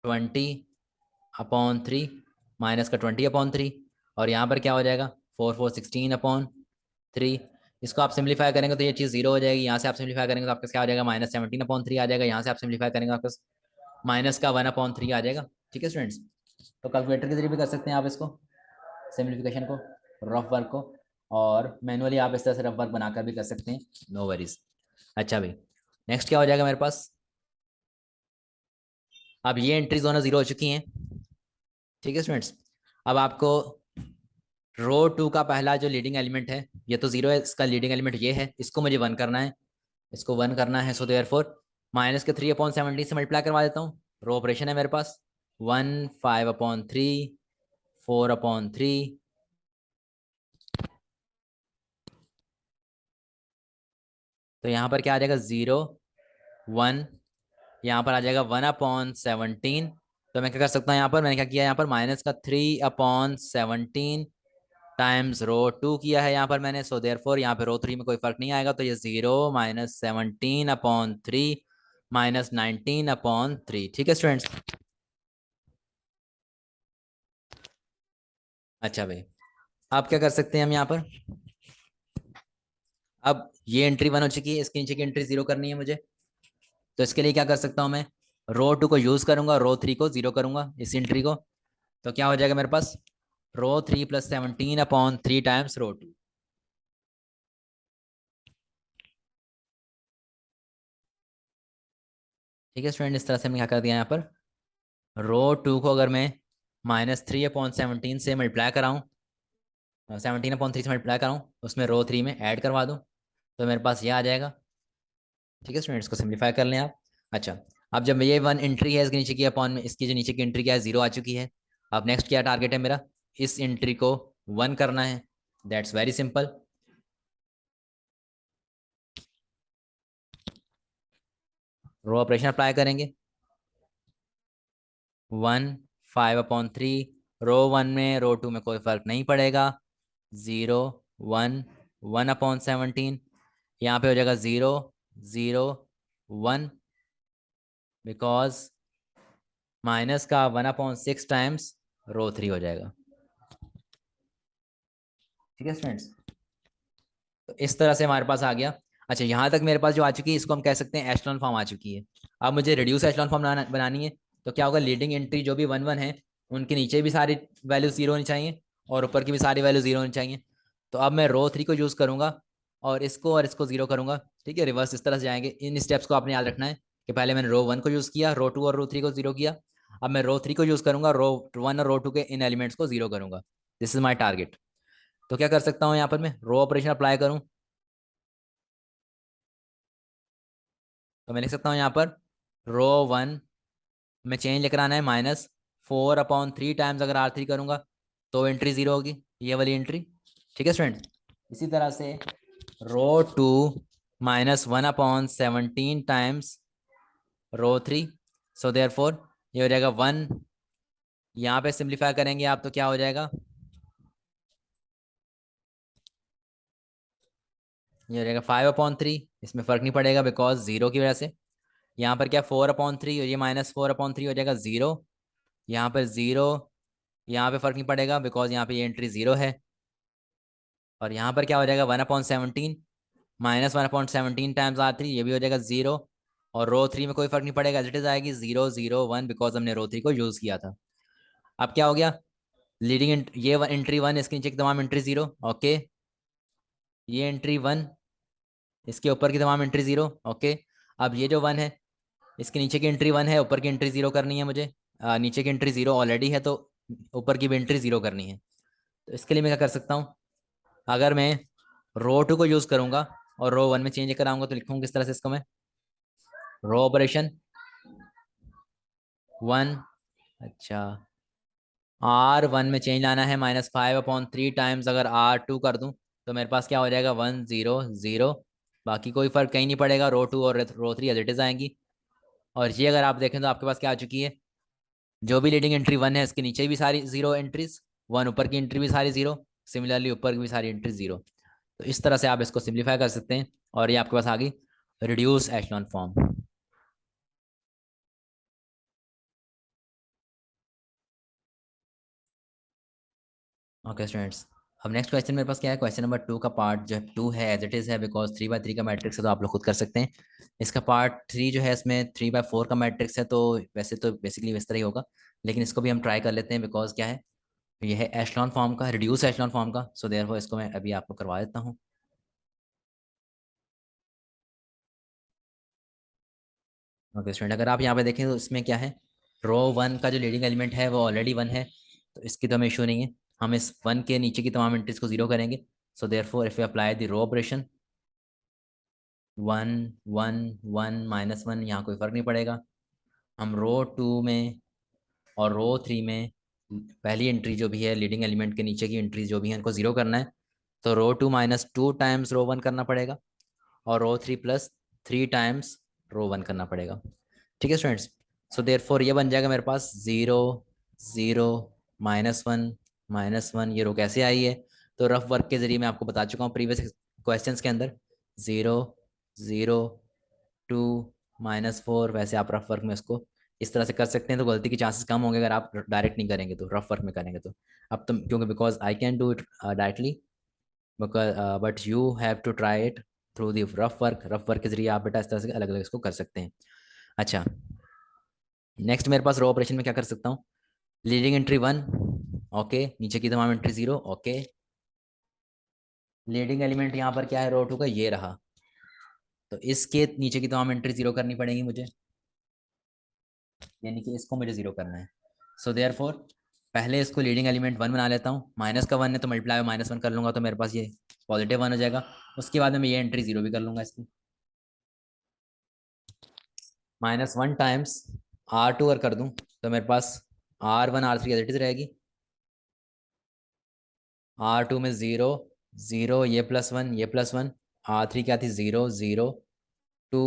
20/3 माइनस का 20/3। और यहाँ पर क्या हो जाएगा, 4 4 16/3। इसको आप सिंप्लीफाई करेंगे तो ये चीज़ जीरो हो जाएगी, यहाँ से आप सिंप्लीफाई करेंगे तो आपका क्या हो जाएगा, -17/3 आ जाएगा, यहाँ से आप सिंप्लीफाई करेंगे आपका माइनस का 1/3 आ जाएगा। ठीक है स्टूडेंट्स, तो कैलकुलेटर के जरिए भी कर सकते हैं आप इसको, सिंप्लीफिकेशन को, रफ वर्क को, और मैनुअली आप इस तरह से रफ वर्क बनाकर भी कर सकते हैं, नो वरीज। अच्छा भाई, नेक्स्ट क्या हो जाएगा मेरे पास, अब ये एंट्रीज दोनों जीरो हो चुकी हैं। ठीक है स्टूडेंट्स, अब आपको रो 2 का पहला जो लीडिंग एलिमेंट है, ये तो जीरो है, इसका लीडिंग एलिमेंट ये है, इसको मुझे 1 करना है, इसको 1 करना है। सो देयरफॉर माइनस के 3/17 से मल्टीप्लाई करवा देता हूँ, रो ऑपरेशन है मेरे पास, 1 5/3 4/3। तो यहाँ पर क्या आ जाएगा, 0 1, यहाँ पर आ जाएगा 1/17। तो मैं क्या कर सकता हूँ, यहाँ पर मैंने क्या किया, यहाँ पर माइनस का 3/17 टाइम्स रो 2 किया है यहाँ पर मैंने। सो देयरफॉर यहाँ पे रो 3 में कोई फर्क नहीं आएगा, तो ये 0 -17/3 -19/3। ठीक है स्टूडेंट्स, अच्छा भाई, आप क्या कर सकते हैं हम यहाँ पर, अब ये एंट्री 1 हो चुकी है, इसके नीचे की एंट्री 0 करनी है मुझे। तो इसके लिए क्या कर सकता हूँ मैं, रो 2 को यूज करूंगा, रो 3 को 0 करूंगा इस एंट्री को। तो क्या हो जाएगा मेरे पास, रो 3 + 17/3 टाइम्स रो 2। ठीक है स्टूडेंट, इस तरह से मैं क्या कर दिया यहाँ पर, रो 2 को अगर मैं -3/17 से मल्टीप्लाई कराऊँ, 17/3 से मल्टीप्लाई कराऊँ, उसमें रो 3 में ऐड करवा दूँ, तो मेरे पास ये आ जाएगा। ठीक है स्टूडेंट्स, को सिंप्लीफाई कर लें आप। अच्छा, अब जब ये 1 एंट्री है इसके नीचे की अपॉन में, इसकी जो नीचे की एंट्री क्या है, 0 आ चुकी है। अब नेक्स्ट क्या टारगेट है मेरा, इस एंट्री को 1 करना है। That's very simple. Row operation apply करेंगे, 1 5/3, रो 1 में रो 2 में कोई फर्क नहीं पड़ेगा, 0 1 1/17, यहाँ पे हो जाएगा 0 0 1, बिकॉज माइनस का 1/6 टाइम्स रो 3 हो जाएगा। ठीक है स्टूडेंट्स, तो इस तरह से हमारे पास आ गया। अच्छा, यहाँ तक मेरे पास जो आ चुकी है इसको हम कह सकते हैं एशेलॉन फॉर्म आ चुकी है। अब मुझे रिड्यूस एशेलॉन फॉर्म बनानी है। तो क्या होगा, लीडिंग एंट्री जो भी 1 1 है उनके नीचे भी सारी वैल्यू 0 होनी चाहिए और ऊपर की भी सारी वैल्यू 0 होनी चाहिए। तो अब मैं रो 3 को यूज़ करूँगा और इसको 0 करूँगा। ठीक है, रिवर्स इस तरह से जाएंगे। इन स्टेप्स को आपने याद रखना है कि पहले मैंने रो 1 को यूज़ किया, रो 2 और रो 3 को 0 किया। अब मैं रो 3 को यूज़ करूँगा, रो 1 और रो 2 के इन एलिमेंट्स को 0 करूँगा। This is my target. तो क्या कर सकता हूँ यहाँ पर, मैं रो ऑपरेशन अप्लाई करूँ, तो मैं लिख सकता हूँ यहाँ पर रो 1 में चेंज लेकर आना है -4/3 टाइम्स, अगर R3 करूँगा तो एंट्री 0 होगी, ये वाली एंट्री। ठीक है स्टूडेंट, इसी तरह से row 2 -1/17 times row 3। So there four ये हो जाएगा 1, यहाँ पे सिंप्लीफाई करेंगे आप तो क्या हो जाएगा, ये हो जाएगा 5/3। इसमें फ़र्क नहीं पड़ेगा बिकॉज 0 की वजह से। यहाँ पर क्या 4/3 और ये -4/3 हो जाएगा 0। यहाँ पर 0, यहाँ पे फ़र्क नहीं पड़ेगा बिकॉज यहाँ पे ये एंट्री 0 है। और यहाँ पर क्या हो जाएगा 1/17, -1/17 टाइम्स R3, ये भी हो जाएगा 0। और रो 3 में कोई फर्क नहीं पड़ेगा, एज इट इज आएगी 0 0 1, बिकॉज हमने रो 3 को यूज़ किया था। अब क्या हो गया, लीडिंग ये एंट्री 1, इसके नीचे की तमाम एंट्री 0। ओके, ये एंट्री 1, इसके ऊपर की तमाम एंट्री 0। ओके, अब ये जो 1 है इसके नीचे की एंट्री 1 है, ऊपर की एंट्री 0 करनी है मुझे। नीचे की एंट्री 0 ऑलरेडी है तो ऊपर की भी एंट्री 0 करनी है। तो इसके लिए मैं क्या कर सकता हूँ, अगर मैं रो 2 को यूज़ करूँगा और रो 1 में चेंज लेकर आऊँगा तो लिखूँगा किस तरह से इसको मैं, रो ऑपरेशन 1, अच्छा R1 में चेंज लाना है -5/3 टाइम्स, अगर R2 कर दूं तो मेरे पास क्या हो जाएगा 1 0 0। बाकी कोई फर्क कहीं नहीं पड़ेगा, रो 2 और रो 3 एज इट इज आएंगी। और ये अगर आप देखें तो आपके पास क्या आ चुकी है, जो भी लीडिंग एंट्री 1 है इसके नीचे भी सारी 0 एंट्रीज, 1 ऊपर की एंट्री भी सारी 0, सिमिलरली ऊपर की भी सारी एंट्री 0। तो इस तरह से आप इसको सिंप्लीफाई कर सकते हैं और ये आपके पास आ गई reduce echelon form. Okay students, अब नेक्स्ट क्वेश्चन मेरे पास क्या है, क्वेश्चन नंबर 2 का पार्ट जो है 2 है एज इट इज़ है बिकॉज 3/3 का मैट्रिक्स है तो आप लोग खुद कर सकते हैं। इसका पार्ट 3 जो है इसमें 3/4 का मैट्रिक्स है, तो वैसे तो बेसिकली इस तरह ही होगा, लेकिन इसको भी हम ट्राई कर लेते हैं बिकॉज क्या है, ये है एशलॉन फॉर्म का, रिड्यूस एशलॉन फॉर्म का। सो देयरफॉर इसको मैं अभी आपको करवा देता हूँ। ओके स्टूडेंट, अगर आप यहाँ पे देखें तो इसमें क्या है, रो 1 का जो लीडिंग एलिमेंट है वो ऑलरेडी 1 है, तो इसकी तो हमें इशू नहीं है। हम इस 1 के नीचे की तमाम एंट्रीज को 0 करेंगे। So therefore if you apply the row operation 1 1 1 -1, यहाँ कोई फ़र्क नहीं पड़ेगा। हम रो 2 में और रो 3 में पहली एंट्री जो भी है लीडिंग एलिमेंट के नीचे की एंट्री जो भी है उनको 0 करना है। तो रो 2 -2 टाइम्स रो 1 करना पड़ेगा और रो 3 +3 टाइम्स रो 1 करना पड़ेगा। ठीक है स्टूडेंट्स, सो देयरफॉर ये बन जाएगा मेरे पास 0 0 -1 -1। ये रो कैसे आई है, तो रफ वर्क के जरिए मैं आपको बता चुका हूँ प्रीवियस क्वेश्चंस के अंदर, 0 0 2 -4, वैसे आप रफ वर्क में इसको इस तरह से कर सकते हैं तो गलती के चांसेस कम होंगे अगर आप डायरेक्ट नहीं करेंगे तो, रफ वर्क में करेंगे तो। अब तुम क्योंकि because I can do it directly, because but you have to try it through the rough work के जरिए आप बेटा इस तरह से अलग अलग इसको कर सकते हैं। अच्छा, नेक्स्ट मेरे पास रो ऑपरेशन में क्या कर सकता हूँ, लीडिंग एंट्री 1, ओके, नीचे की तमाम एंट्री 0, ओके। लीडिंग एलिमेंट यहाँ पर क्या है, रो 2 का ये रहा, तो इसके नीचे की तमाम एंट्री 0 करनी पड़ेगी मुझे, यानी कि इसको मुझे 0 करना है। सो देयर फोर पहले इसको लीडिंग एलिमेंट 1 बना लेता हूँ, माइनस का 1 है तो मल्टीप्लाई -1 कर लूंगा तो मेरे पास ये पॉजिटिव 1 हो जाएगा। उसके बाद में मैं ये एंट्री 0 भी कर लूंगा इसकी, -1 टाइम्स R2 अगर कर दूं तो मेरे पास R1 R3 as it is रहेगी, R2 में 0 0, ये +1 ये +1, R3 क्या थी 0 0 2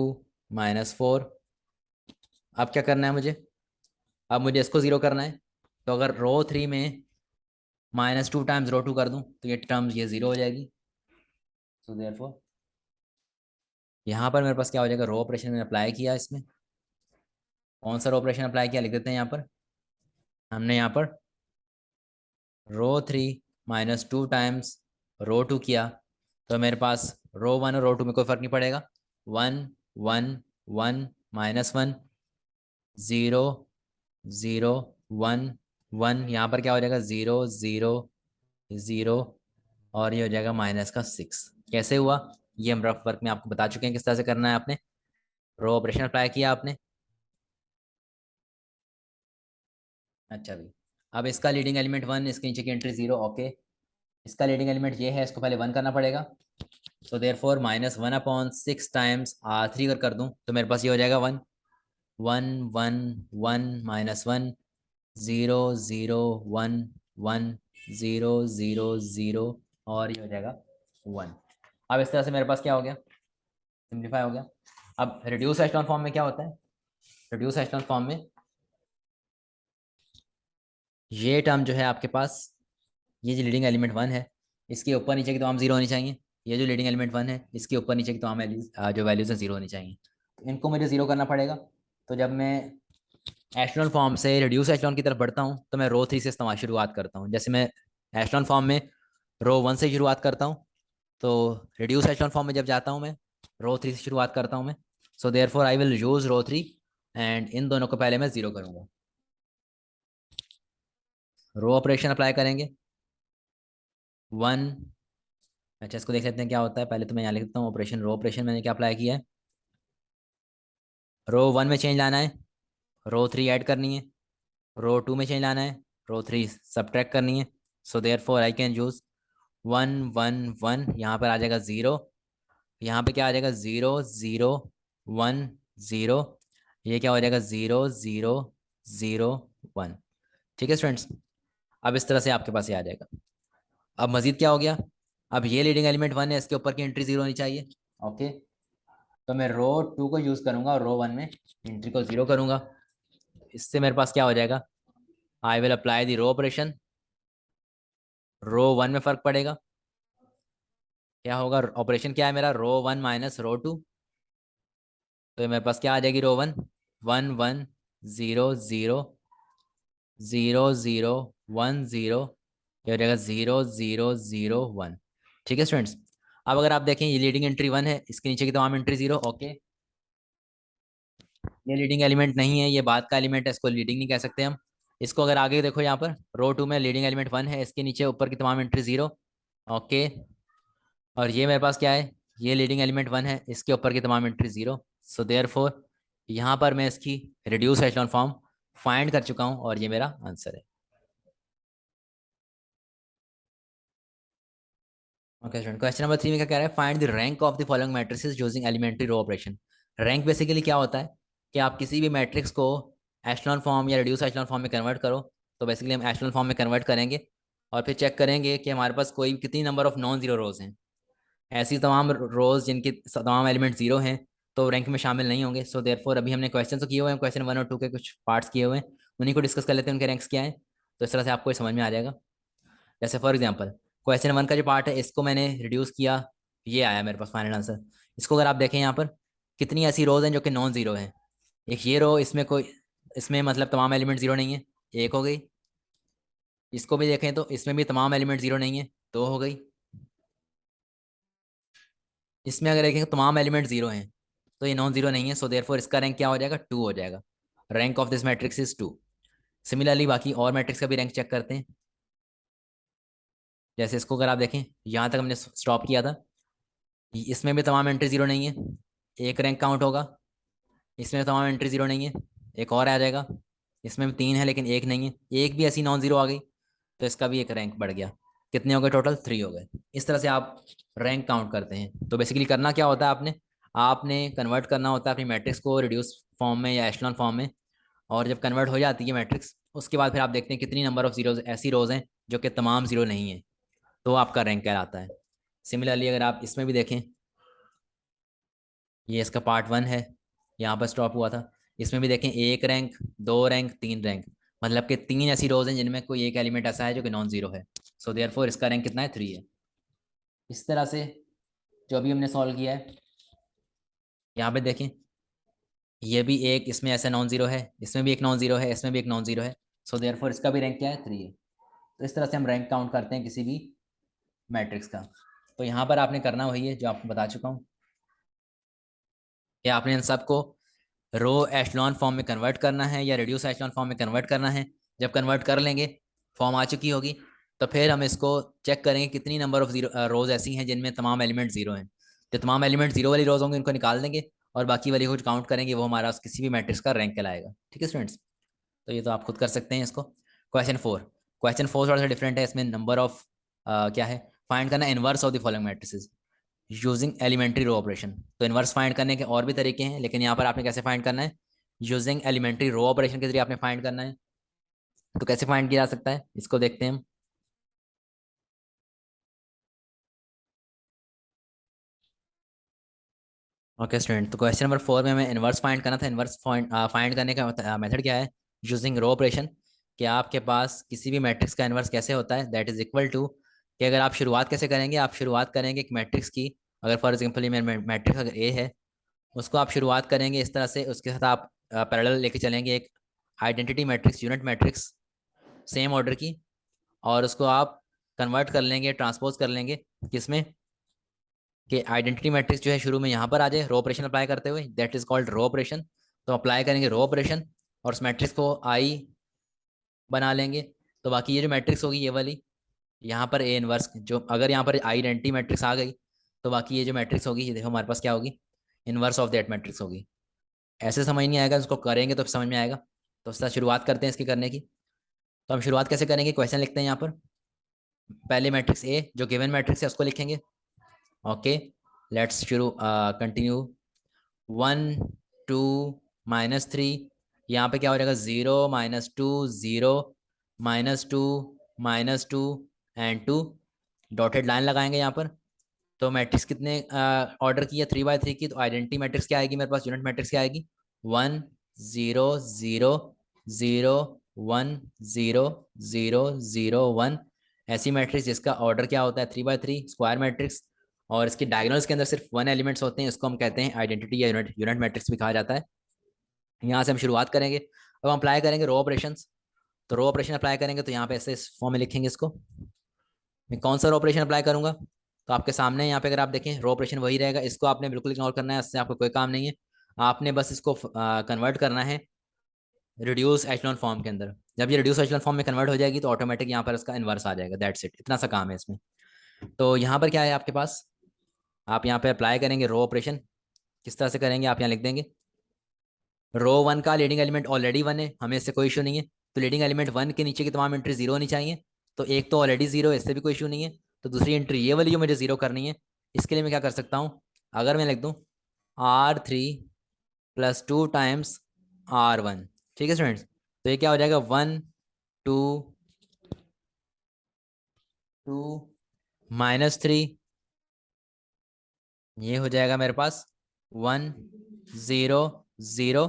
-4। अब क्या करना है मुझे, अब मुझे इसको 0 करना है, तो अगर रो 3 में -2 टाइम्स रो 2 कर दूं तो ये टर्म ये 0 हो जाएगी। सो देयरफॉर यहाँ पर मेरे पास क्या हो जाएगा, रो ऑपरेशन में अप्लाई किया, इसमें कौन सा रो ऑपरेशन अप्लाई किया लिख देते हैं यहाँ पर, हमने यहाँ पर रो 3 -2 टाइम्स रो 2 किया, तो मेरे पास रो 1 और रो 2 में कोई फर्क नहीं पड़ेगा, 1 1 1 -1 0 0 1 1, यहाँ पर क्या हो जाएगा 0 0 0, और ये हो जाएगा -6। कैसे हुआ, ये हम रफ वर्क में आपको बता चुके हैं किस तरह से करना है, आपने रो ऑपरेशन अप्लाई किया आपने। अच्छा भी, अब इसका लीडिंग एलिमेंट 1, इसके नीचे की एंट्री 0, ओके। इसका लीडिंग एलिमेंट ये है, इसको पहले 1 करना पड़ेगा, तो देयर फोर -1/6 टाइम्स R3 अगर कर दूं तो मेरे पास ये हो जाएगा 1 1 1 1 -1 0 0 1 1 0 0 0, और ये हो जाएगा 1। अब इस तरह से मेरे पास क्या हो गया, सिंप्लीफाई हो गया। अब रिड्यूस एशेलॉन फॉर्म में क्या होता है, रिड्यूस एशेलॉन फॉर्म में ये टर्म जो है आपके पास, ये जो लीडिंग एलिमेंट 1 है, इसके ऊपर नीचे की तमाम 0 होनी चाहिए, ये जो लीडिंग एलिमेंट 1 है इसके ऊपर नीचे की तमाम जो वैल्यूज हैं 0 होनी चाहिए, तो इनको मुझे 0 करना पड़ेगा। तो जब मैं एशेलॉन फॉर्म से रिड्यूस एशेलॉन की तरफ बढ़ता हूँ तो मैं रो 3 से इस्तेमाल शुरुआत करता हूँ, जैसे मैं एशेलॉन फॉर्म में रो 1 से शुरुआत करता हूँ, तो रिड्यूस एशेलॉन फॉर्म में जब जाता हूँ मैं रो 3 से शुरुआत करता हूँ मैं। So there four I will use row 3, and इन दोनों को पहले मैं 0 करूँगा। रो ऑपरेशन अप्लाई करेंगे 1, अच्छा इसको देख लेते हैं क्या होता है, पहले तो मैं यहाँ लिख देता हूँ ऑपरेशन, रो ऑपरेशन मैंने क्या अप्लाई किया है, रो 1 में चेंज लाना है, रो 3 ऐड करनी है, रो 2 में चेंज लाना है, रो 3 सब्ट्रैक्ट करनी है। So there four I can use 1 1 1, यहाँ पर आ जाएगा 0, यहाँ पे क्या आ जाएगा 0 0 1 0, ये क्या हो जाएगा 0 0 0 1। ठीक है स्टूडेंट्स, अब इस तरह से आपके पास ये आ जाएगा। अब मजीद क्या हो गया, अब ये लीडिंग एलिमेंट 1 है, इसके ऊपर की एंट्री 0 होनी चाहिए, ओके। तो मैं रो 2 को यूज करूंगा और रो 1 में एंट्री को 0 करूंगा, इससे मेरे पास क्या हो जाएगा, I will apply the row operation, row 1 में फर्क पड़ेगा, क्या होगा, ऑपरेशन क्या है मेरा, रो 1 माइनस रो 2, तो मेरे पास क्या आ जाएगी, रो 1 1 1 0 0 0 0 1 0, ये हो जाएगा 0 0 0 1। ठीक है स्टूडेंट्स, अब अगर आप देखें ये लीडिंग एंट्री 1 है, इसके नीचे की तमाम एंट्री 0, ओके। ये लीडिंग एलिमेंट नहीं है, ये बाद का एलिमेंट है, इसको लीडिंग नहीं कह सकते हम। इसको अगर आगे देखो यहाँ पर रो 2 में लीडिंग एलिमेंट 1 है, इसके नीचे ऊपर की तमाम एंट्री 0, ओके। और ये मेरे पास क्या है, ये लीडिंग एलिमेंट 1 है, इसके ऊपर की तमाम एंट्री 0। सो देयर फोर यहाँ पर मैं इसकी रिड्यूस एशेलॉन फॉर्म फाइंड कर चुका हूँ और ये मेरा आंसर है। ओके स्टूडेंट, क्वेश्चन नंबर 3 में क्या कह रहा है, find the rank of the following matrices using elementary row operation. Rank basically क्या होता है कि आप किसी भी मैट्रिक्स को एशेलॉन फॉर्म या रिड्यूस एशेलॉन फॉर्म में कन्वर्ट करो, तो बेसिकली हम एशेलॉन फॉर्म में कन्वर्ट करेंगे और फिर चेक करेंगे कि हमारे पास कोई कितनी नंबर ऑफ नॉन जीरो रोज हैं, ऐसी तमाम रोज जिनके तमाम एलिमेंट 0 हैं तो रैंक में शामिल नहीं होंगे। सो देयरफॉर अभी हमने क्वेश्चन तो किए हुए हैं, क्वेश्चन 1 और 2 के कुछ पार्ट्स किए हुए हैं, उन्हीं को डिस्कस कर लेते हैं, उनके रैंक्स क्या है, तो इस तरह से आपको ये समझ में आ जाएगा। जैसे फॉर एग्जांपल क्वेश्चन 1 का जो पार्ट है, इसको मैंने रिड्यूस किया, ये आया मेरे पास फाइनल आंसर। इसको अगर आप देखें यहाँ पर कितनी ऐसी रोज हैं जो कि नॉन जीरो हैं, एक ये रो, इसमें कोई इसमें मतलब तमाम एलिमेंट जीरो नहीं है, एक हो गई। इसको भी देखें तो इसमें भी तमाम एलिमेंट जीरो नहीं है, दो हो गई। इसमें अगर देखें तो तमाम एलिमेंट जीरो हैं, तो ये नॉन जीरो नहीं है, सो देयरफॉर इसका रैंक क्या हो जाएगा, टू हो जाएगा। Rank of this matrix is two. Similarly बाकी और मैट्रिक्स का भी रैंक चेक करते हैं। जैसे इसको अगर आप देखें, यहाँ तक हमने स्टॉप किया था, इसमें भी तमाम एंट्री जीरो नहीं है, एक रैंक काउंट होगा। इसमें भी तमाम एंट्री जीरो नहीं है, एक और आ जाएगा। इसमें भी तीन है लेकिन एक नहीं है, एक भी ऐसी नॉन जीरो आ गई, तो इसका भी एक रैंक बढ़ गया। कितने हो गए टोटल, थ्री हो गए। इस तरह से आप रैंक काउंट करते हैं। तो बेसिकली करना क्या होता है, आपने आपने कन्वर्ट करना होता है अपनी मैट्रिक्स को रिड्यूस फॉर्म में या एशलॉन फॉर्म में। और जब कन्वर्ट हो जाती है मैट्रिक्स, उसके बाद फिर आप देखते हैं कितनी नंबर ऑफ जीरोज ऐसी रोज हैं जो कि तमाम जीरो नहीं है, तो आपका रैंक कहलाता है। सिमिलरली अगर आप इसमें भी देखें, ये इसका पार्ट वन है, यहाँ पर स्टॉप हुआ था। इसमें भी देखें, एक रैंक, दो रैंक, तीन रैंक, मतलब कि तीन ऐसी रोज हैं जिनमें कोई एक एलिमेंट ऐसा है जो कि नॉन जीरो है। सो देयरफॉर इसका रैंक कितना है, थ्री है। इस तरह से जो अभी हमने सॉल्व किया है, यहाँ पे देखें, ये भी एक इसमें ऐसा नॉन जीरो है, इसमें भी एक नॉन जीरो है, इसमें भी एक नॉन जीरो है। सो देयरफॉर इसका भी रैंक क्या है, थ्री है। तो इस तरह से हम रैंक काउंट करते हैं किसी भी मैट्रिक्स का। तो यहाँ पर आपने करना वही है जो आपको बता चुका हूँ, कि आपने इन सबको रो एशलॉन फॉर्म में कन्वर्ट करना है या रिड्यूस एशलॉन फॉर्म में कन्वर्ट करना है। जब कन्वर्ट कर लेंगे, फॉर्म आ चुकी होगी, तो फिर हम इसको चेक करेंगे कितनी नंबर ऑफ जीरो रोज ऐसी हैं जिनमें तमाम एलिमेंट जीरो हैं। जो तमाम एलिमेंट जीरो वाली रोज होंगे उनको निकाल देंगे, और बाकी वाली को काउंट करेंगे, वो हमारा किसी भी मैट्रिक्स का रैंक कहलाएगा। ठीक है स्टूडेंट्स, तो ये तो आप खुद कर सकते हैं इसको। क्वेश्चन फोर, क्वेश्चन फोर थोड़ा सा डिफरेंट है। इसमें नंबर ऑफ क्या है, फाइंड करना inverse of the following matrices using elementary row operation. तो इनवर्स फाइंड करने के और भी तरीके हैं, लेकिन यहाँ पर आपने कैसे फाइंड करना है, यूजिंग एलिमेंट्री रो ऑपरेशन के जरिए आपने फाइंड करना है। तो कैसे फाइंड किया जा सकता है, इसको देखते हैं हम। ओके स्टूडेंट, तो क्वेश्चन नंबर फोर में हमें इनवर्स फाइंड करना था। इनवर्स फाइंड करने का मेथड क्या है, यूजिंग रो ऑपरेशन। कि आपके पास किसी भी मैट्रिक्स का इनवर्स कैसे होता है, दैट इज इक्वल टू, कि अगर आप शुरुआत कैसे करेंगे, आप शुरुआत करेंगे एक मैट्रिक्स की। अगर फॉर एग्जाम्पल ये मैट्रिक्स अगर ए है, उसको आप शुरुआत करेंगे इस तरह से, उसके साथ आप पैरेलल लेके चलेंगे एक identity matrix, unit matrix same order की, और उसको आप कन्वर्ट कर लेंगे, ट्रांसपोज कर लेंगे किसमें, कि आइडेंटिटी मैट्रिक्स जो है शुरू में यहाँ पर आ जाए रो ऑपरेशन अप्लाई करते हुए, that is called row operation. तो अप्लाई करेंगे रो ऑपरेशन, और उस मैट्रिक्स को आई बना लेंगे। तो बाकी ये जो मैट्रिक्स होगी ये वाली, यहाँ पर ए इनवर्स, जो अगर यहाँ पर आइडेंटिटी मैट्रिक्स आ गई, तो बाकी ये जो मैट्रिक्स होगी, ये देखो हमारे पास क्या होगी, इनवर्स ऑफ दैट मैट्रिक्स होगी। ऐसे समझ नहीं आएगा, उसको करेंगे तो समझ में आएगा। तो उसका शुरुआत करते हैं इसकी करने की। तो हम शुरुआत कैसे करेंगे, क्वेश्चन लिखते हैं यहाँ पर। पहले मैट्रिक्स ए जो गिवन मैट्रिक्स है उसको लिखेंगे। ओके, लेट्स शुरू continue. One, two, minus three, यहाँ पे क्या हो जाएगा, zero, minus two, zero, minus two, minus two and two. Dotted line लगाएंगे यहाँ पर। तो मैट्रिक्स कितने ऑर्डर की है, थ्री बाय थ्री की। तो आइडेंटिटी मैट्रिक्स क्या आएगी मेरे पास, यूनिट मैट्रिक्स क्या आएगी, one, zero, zero, zero, one, zero, zero, zero, one. ऐसी मैट्रिक्स जिसका ऑर्डर क्या होता है, three by three, square matrix, और इसके डायगोनल्स के अंदर सिर्फ वन एलिमेंट्स होते हैं, इसको हम कहते हैं आइडेंटिटी या यूनिट यूनिट मैट्रिक्स भी कहा जाता है। यहाँ से हम शुरुआत करेंगे। अब हम अप्लाई करेंगे रो ऑपरेशन। तो रो ऑपरेशन अप्लाई करेंगे तो यहाँ पे ऐसे इस फॉर्म में लिखेंगे इसको। मैं कौन सा रो ऑपरेशन अप्लाई करूंगा, तो आपके सामने यहाँ पे अगर आप देखें रो ऑपरेशन वही रहेगा, इसको आपने बिल्कुल इग्नोर करना है, इससे आपको कोई काम नहीं है। आपने बस इसको कन्वर्ट करना है रिड्यूस एचलॉन फॉर्म के अंदर। जब ये रिड्यूस एचलॉन फॉर्म में कन्वर्ट हो जाएगी तो ऑटोमेटिक यहाँ पर इसका इन्वर्स आ जाएगा, दैट्स इट, इतना सा काम है इसमें। तो यहाँ पर क्या है आपके पास, आप यहाँ पे अप्लाई करेंगे रो ऑपरेशन। किस तरह से करेंगे, आप यहाँ लिख देंगे, रो वन का लीडिंग एलिमेंट ऑलरेडी वन है, हमें इससे कोई इशू नहीं है। तो लीडिंग एलिमेंट वन के नीचे की तमाम एंट्री जीरो होनी चाहिए। तो एक तो ऑलरेडी जीरो है, इससे भी कोई इशू नहीं है। तो दूसरी एंट्री ये वाली जो मुझे जीरो करनी है, इसके लिए मैं क्या कर सकता हूँ, अगर मैं लिख दूँ R three plus two times R one. ठीक है स्टूडेंट्स, तो ये क्या हो जाएगा, one, two, two, minus three, ये हो जाएगा मेरे पास वन, ज़ीरो, ज़ीरो।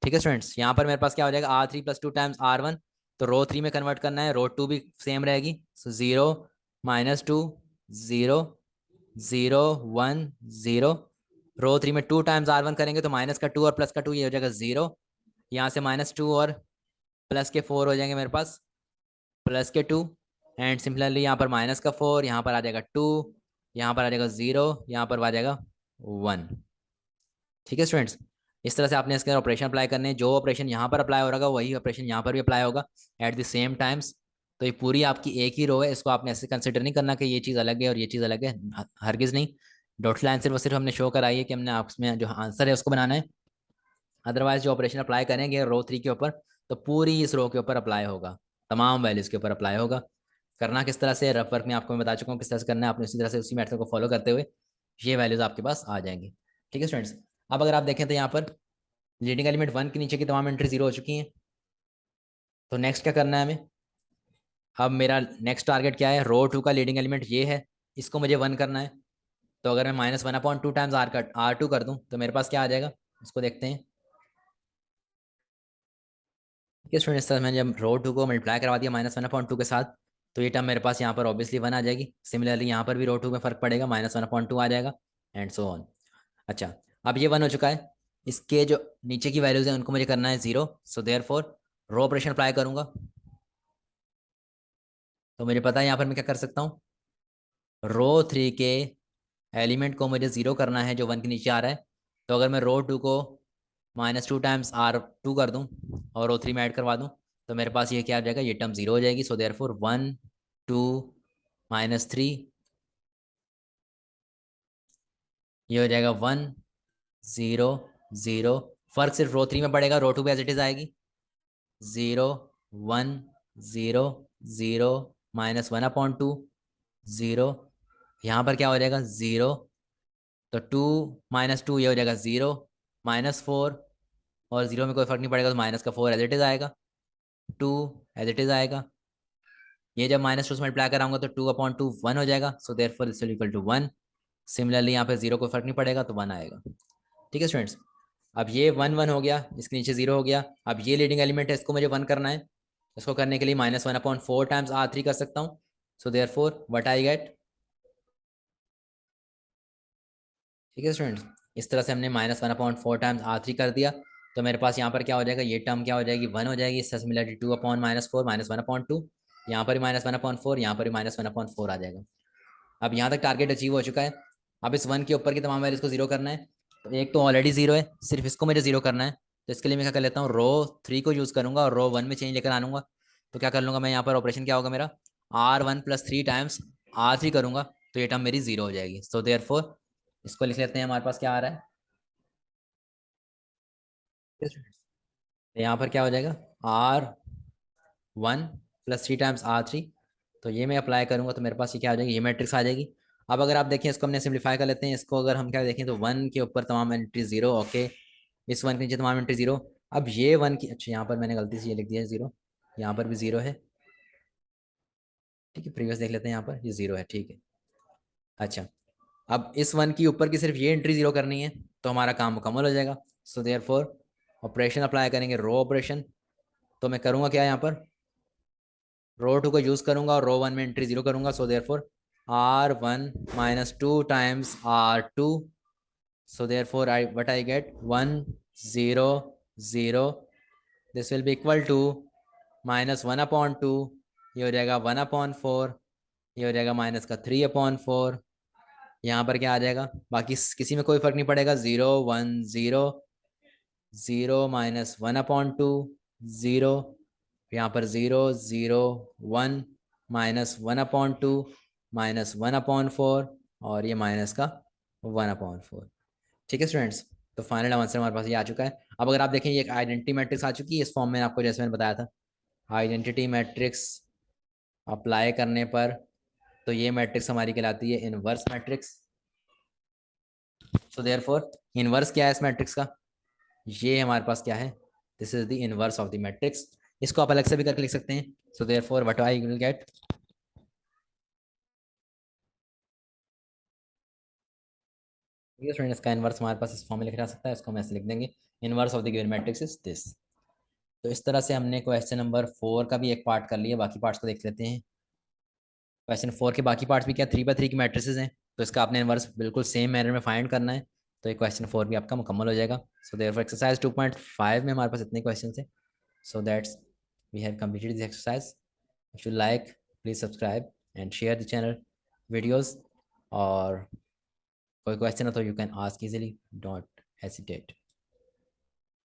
ठीक है स्टूडेंट्स, यहाँ पर मेरे पास क्या हो जाएगा, R three plus two times R one. तो रो थ्री में कन्वर्ट करना है, रो टू भी सेम रहेगी। So zero, minus two, zero, zero, one, zero. Row three में टू टाइम्स आर वन करेंगे तो माइनस का टू और प्लस का टू, ये हो जाएगा ज़ीरो। यहाँ से -2 और +4 हो जाएंगे मेरे पास, +2 एंड सिमिलरली यहाँ पर -4, यहाँ पर आ जाएगा 2, यहाँ पर आ जाएगा 0, यहाँ पर आ जाएगा 1। ठीक है स्टूडेंट्स, इस तरह से आपने इसके ऑपरेशन अप्लाई करने हैं। जो ऑपरेशन यहाँ पर अप्लाई हो रहा होगा वही ऑपरेशन यहाँ पर भी अप्लाई होगा एट द सेम टाइम्स। तो ये पूरी आपकी एक ही रो है, इसको आपने ऐसे कंसिडर नहीं करना कि ये चीज़ अलग है और ये चीज़ अलग है, हरगिज़ नहीं। डॉट लाइन सिर्फ और सिर्फ हमने शो कराई है कि हमने आपस में जो आंसर है उसको बनाना है। अदरवाइज जो ऑपरेशन अप्लाई करेंगे रो 3 के ऊपर, तो पूरी इस रो के ऊपर अप्लाई होगा, तमाम वैल्यूज़ के ऊपर अप्लाई होगा। करना किस तरह से, रफ वर्क में आपको मैं बता चुका हूँ किस तरह से करना है, आपने उसी तरह से उसी मेथड को फॉलो करते हुए ये वैल्यूज़ आपके पास आ जाएंगी। ठीक है स्टूडेंट्स, अब अगर आप देखें तो यहाँ पर लीडिंग एलिमेंट 1 के नीचे की तमाम एंट्री 0 हो चुकी हैं। तो नेक्स्ट क्या करना है हमें, अब मेरा नेक्स्ट टारगेट क्या है, रो 2 का लीडिंग एलिमेंट ये है, इसको मुझे 1 करना है। तो अगर मैं -1/2 टाइम्स R2 कर दूँ तो मेरे पास क्या आ जाएगा, उसको देखते हैं। ठीक है स्टूडेंट्स, सर मैंने जब रो 2 को मल्टीप्लाई करवा दिया -1/2 के साथ, तो ये टर्म मेरे पास यहाँ पर ऑब्वियसली 1 आ जाएगी। सिमिलरली यहाँ पर भी रो 2 में फर्क पड़ेगा, -1/2 आ जाएगा एंड सो ऑन। अच्छा, अब ये 1 हो चुका है, इसके जो नीचे की वैल्यूज हैं उनको मुझे करना है 0। So therefore row operation apply करूंगा, तो मुझे पता है यहाँ पर मैं क्या कर सकता हूँ, रो 3 के एलिमेंट को मुझे 0 करना है जो 1 के नीचे आ रहा है। तो अगर मैं रो 2 को -2 टाइम्स R2 कर दूं और रो 3 में ऐड करवा दूं, तो मेरे पास ये क्या आ जाएगा, ये टर्म 0 हो जाएगी। सो देयरफॉर 1 2 -3, ये हो जाएगा 1 0 0। फर्क सिर्फ रो 3 में पड़ेगा, रो 2 भी एज इट इज आएगी, 0 1 0 0 -1/2 0। यहाँ पर क्या हो जाएगा 0, तो 2 -2 ये हो जाएगा 0 -4, और 0 में कोई फर्क नहीं पड़ेगा तो -4 एज इट इज आएगा, 2 एज इट इज आएगा। ये जब -2 से मल्टीप्लाई कराऊंगा तो 2/2 1 हो जाएगा। So therefore this will equal to 1। Similarly यहाँ पे 0 कोई फर्क नहीं पड़ेगा तो 1 आएगा। ठीक है स्टूडेंट्स, अब ये 1 1 हो गया, इसके नीचे 0 हो गया। अब ये लीडिंग एलिमेंट है, इसको मुझे 1 करना है। इसको करने के लिए -1/4 टाइम्स R3 कर सकता हूँ। So therefore what I get, ठीक है स्टूडेंट्स, इस तरह से हमने -1/4 टाइम्स R3 कर दिया। तो मेरे पास यहाँ पर क्या हो जाएगा, ये टर्म क्या हो जाएगी, 1 हो जाएगी। इससे सिमिलरली 2/-4 -1/2, यहाँ पर भी -1/4, यहाँ पर भी -1/4 आ जाएगा। अब यहाँ तक टारगेट अचीव हो चुका है। अब इस 1 के ऊपर की तमाम वैल्यूज को 0 करना है। तो एक तो ऑलरेडी 0 है, सिर्फ इसको मुझे 0 करना है। तो इसके लिए मैं क्या कर लेता हूँ, रो 3 को यूज़ करूँगा और रो 1 में चेंज लेकर आऊँगा। तो क्या कर लूँगा मैं, यहाँ पर ऑपरेशन क्या होगा मेरा, R1 + 3 टाइम्स R3 करूँगा, तो ये टर्म मेरी 0 हो जाएगी। सो देयरफॉर इसको लिख लेते हैं, हमारे पास क्या आ रहा है, यहाँ पर क्या हो जाएगा, R1 + 3 टाइम्स R3। तो ये मैं अप्लाई करूँगा तो मेरे पास ये क्या आ जाएगी, ये मैट्रिक्स आ जाएगी। अब अगर आप देखें, इसको हमने सिम्प्लीफाई कर लेते हैं। इसको अगर हम क्या देखें तो 1 के ऊपर तमाम एंट्री 0, ओके, इस 1 के नीचे तमाम एंट्री 0। अब ये 1 की, अच्छा यहाँ पर मैंने गलती से ये लिख दिया है 0, यहाँ पर भी 0 है। ठीक है, प्रीवियस देख लेते हैं, यहाँ पर ये 0 है, ठीक है। अच्छा, अब इस 1 की ऊपर की सिर्फ ये एंट्री 0 करनी है, तो हमारा काम मुकम्मल हो जाएगा। सो देयरफॉर ऑपरेशन अप्लाई करेंगे, रो ऑपरेशन। तो मैं करूँगा क्या, यहाँ पर रो 2 को यूज़ करूँगा और रो 1 में एंट्री 0 करूँगा। So therefore R1 -2 times R2। So therefore what I get, 1 0 0, this will be equal to -1/2, ये हो जाएगा 1/4, ये हो जाएगा माइनस का 3/4। यहाँ पर क्या आ जाएगा, बाकी किसी में कोई फर्क नहीं पड़ेगा, 0 1 0 0 -1/2 0, यहाँ पर 0 0 1 -1/2 -1/4, और ये माइनस का 1/4। ठीक है स्टूडेंट्स, तो फाइनल आंसर हमारे पास ये आ चुका है। अब अगर आप देखें, ये एक आइडेंटिटी मैट्रिक्स आ चुकी है इस फॉर्म में, आपको जैसे मैंने बताया था, आइडेंटिटी मैट्रिक्स अप्लाई करने पर तो ये मैट्रिक्स हमारी कहलाती है inverse matrix. So therefore inverse क्या है इस मैट्रिक्स का, ये हमारे पास क्या है, this is the inverse of the matrix. इसको आप अलग से भी करके लिख सकते हैं। So therefore what I will get, ये स्टूडेंट इसका इनवर्स हमारे पास इस फॉर्म में लिखा जा सकता है, इसको हम ऐसे लिख देंगे, inverse of the given matrix is this. तो इस तरह से हमने क्वेश्चन नंबर 4 का भी एक पार्ट कर लिया, बाकी पार्ट्स को देख लेते हैं। क्वेश्चन 4 के बाकी पार्ट्स भी क्या 3 by 3 की मैट्रिसेस हैं, तो इसका आपने इनवर्स बिल्कुल सेम मैनर में फाइंड करना है। तो ये क्वेश्चन 4 भी आपका मुकम्मल हो जाएगा। सो देयरफॉर एक्सरसाइज 2.5 में हमारे पास इतने क्वेश्चन थे। So that's we have completed this exercise. If you like, please subscribe and share the channel videos. और कोई क्वेश्चन हो तो you can ask easily, don't hesitate.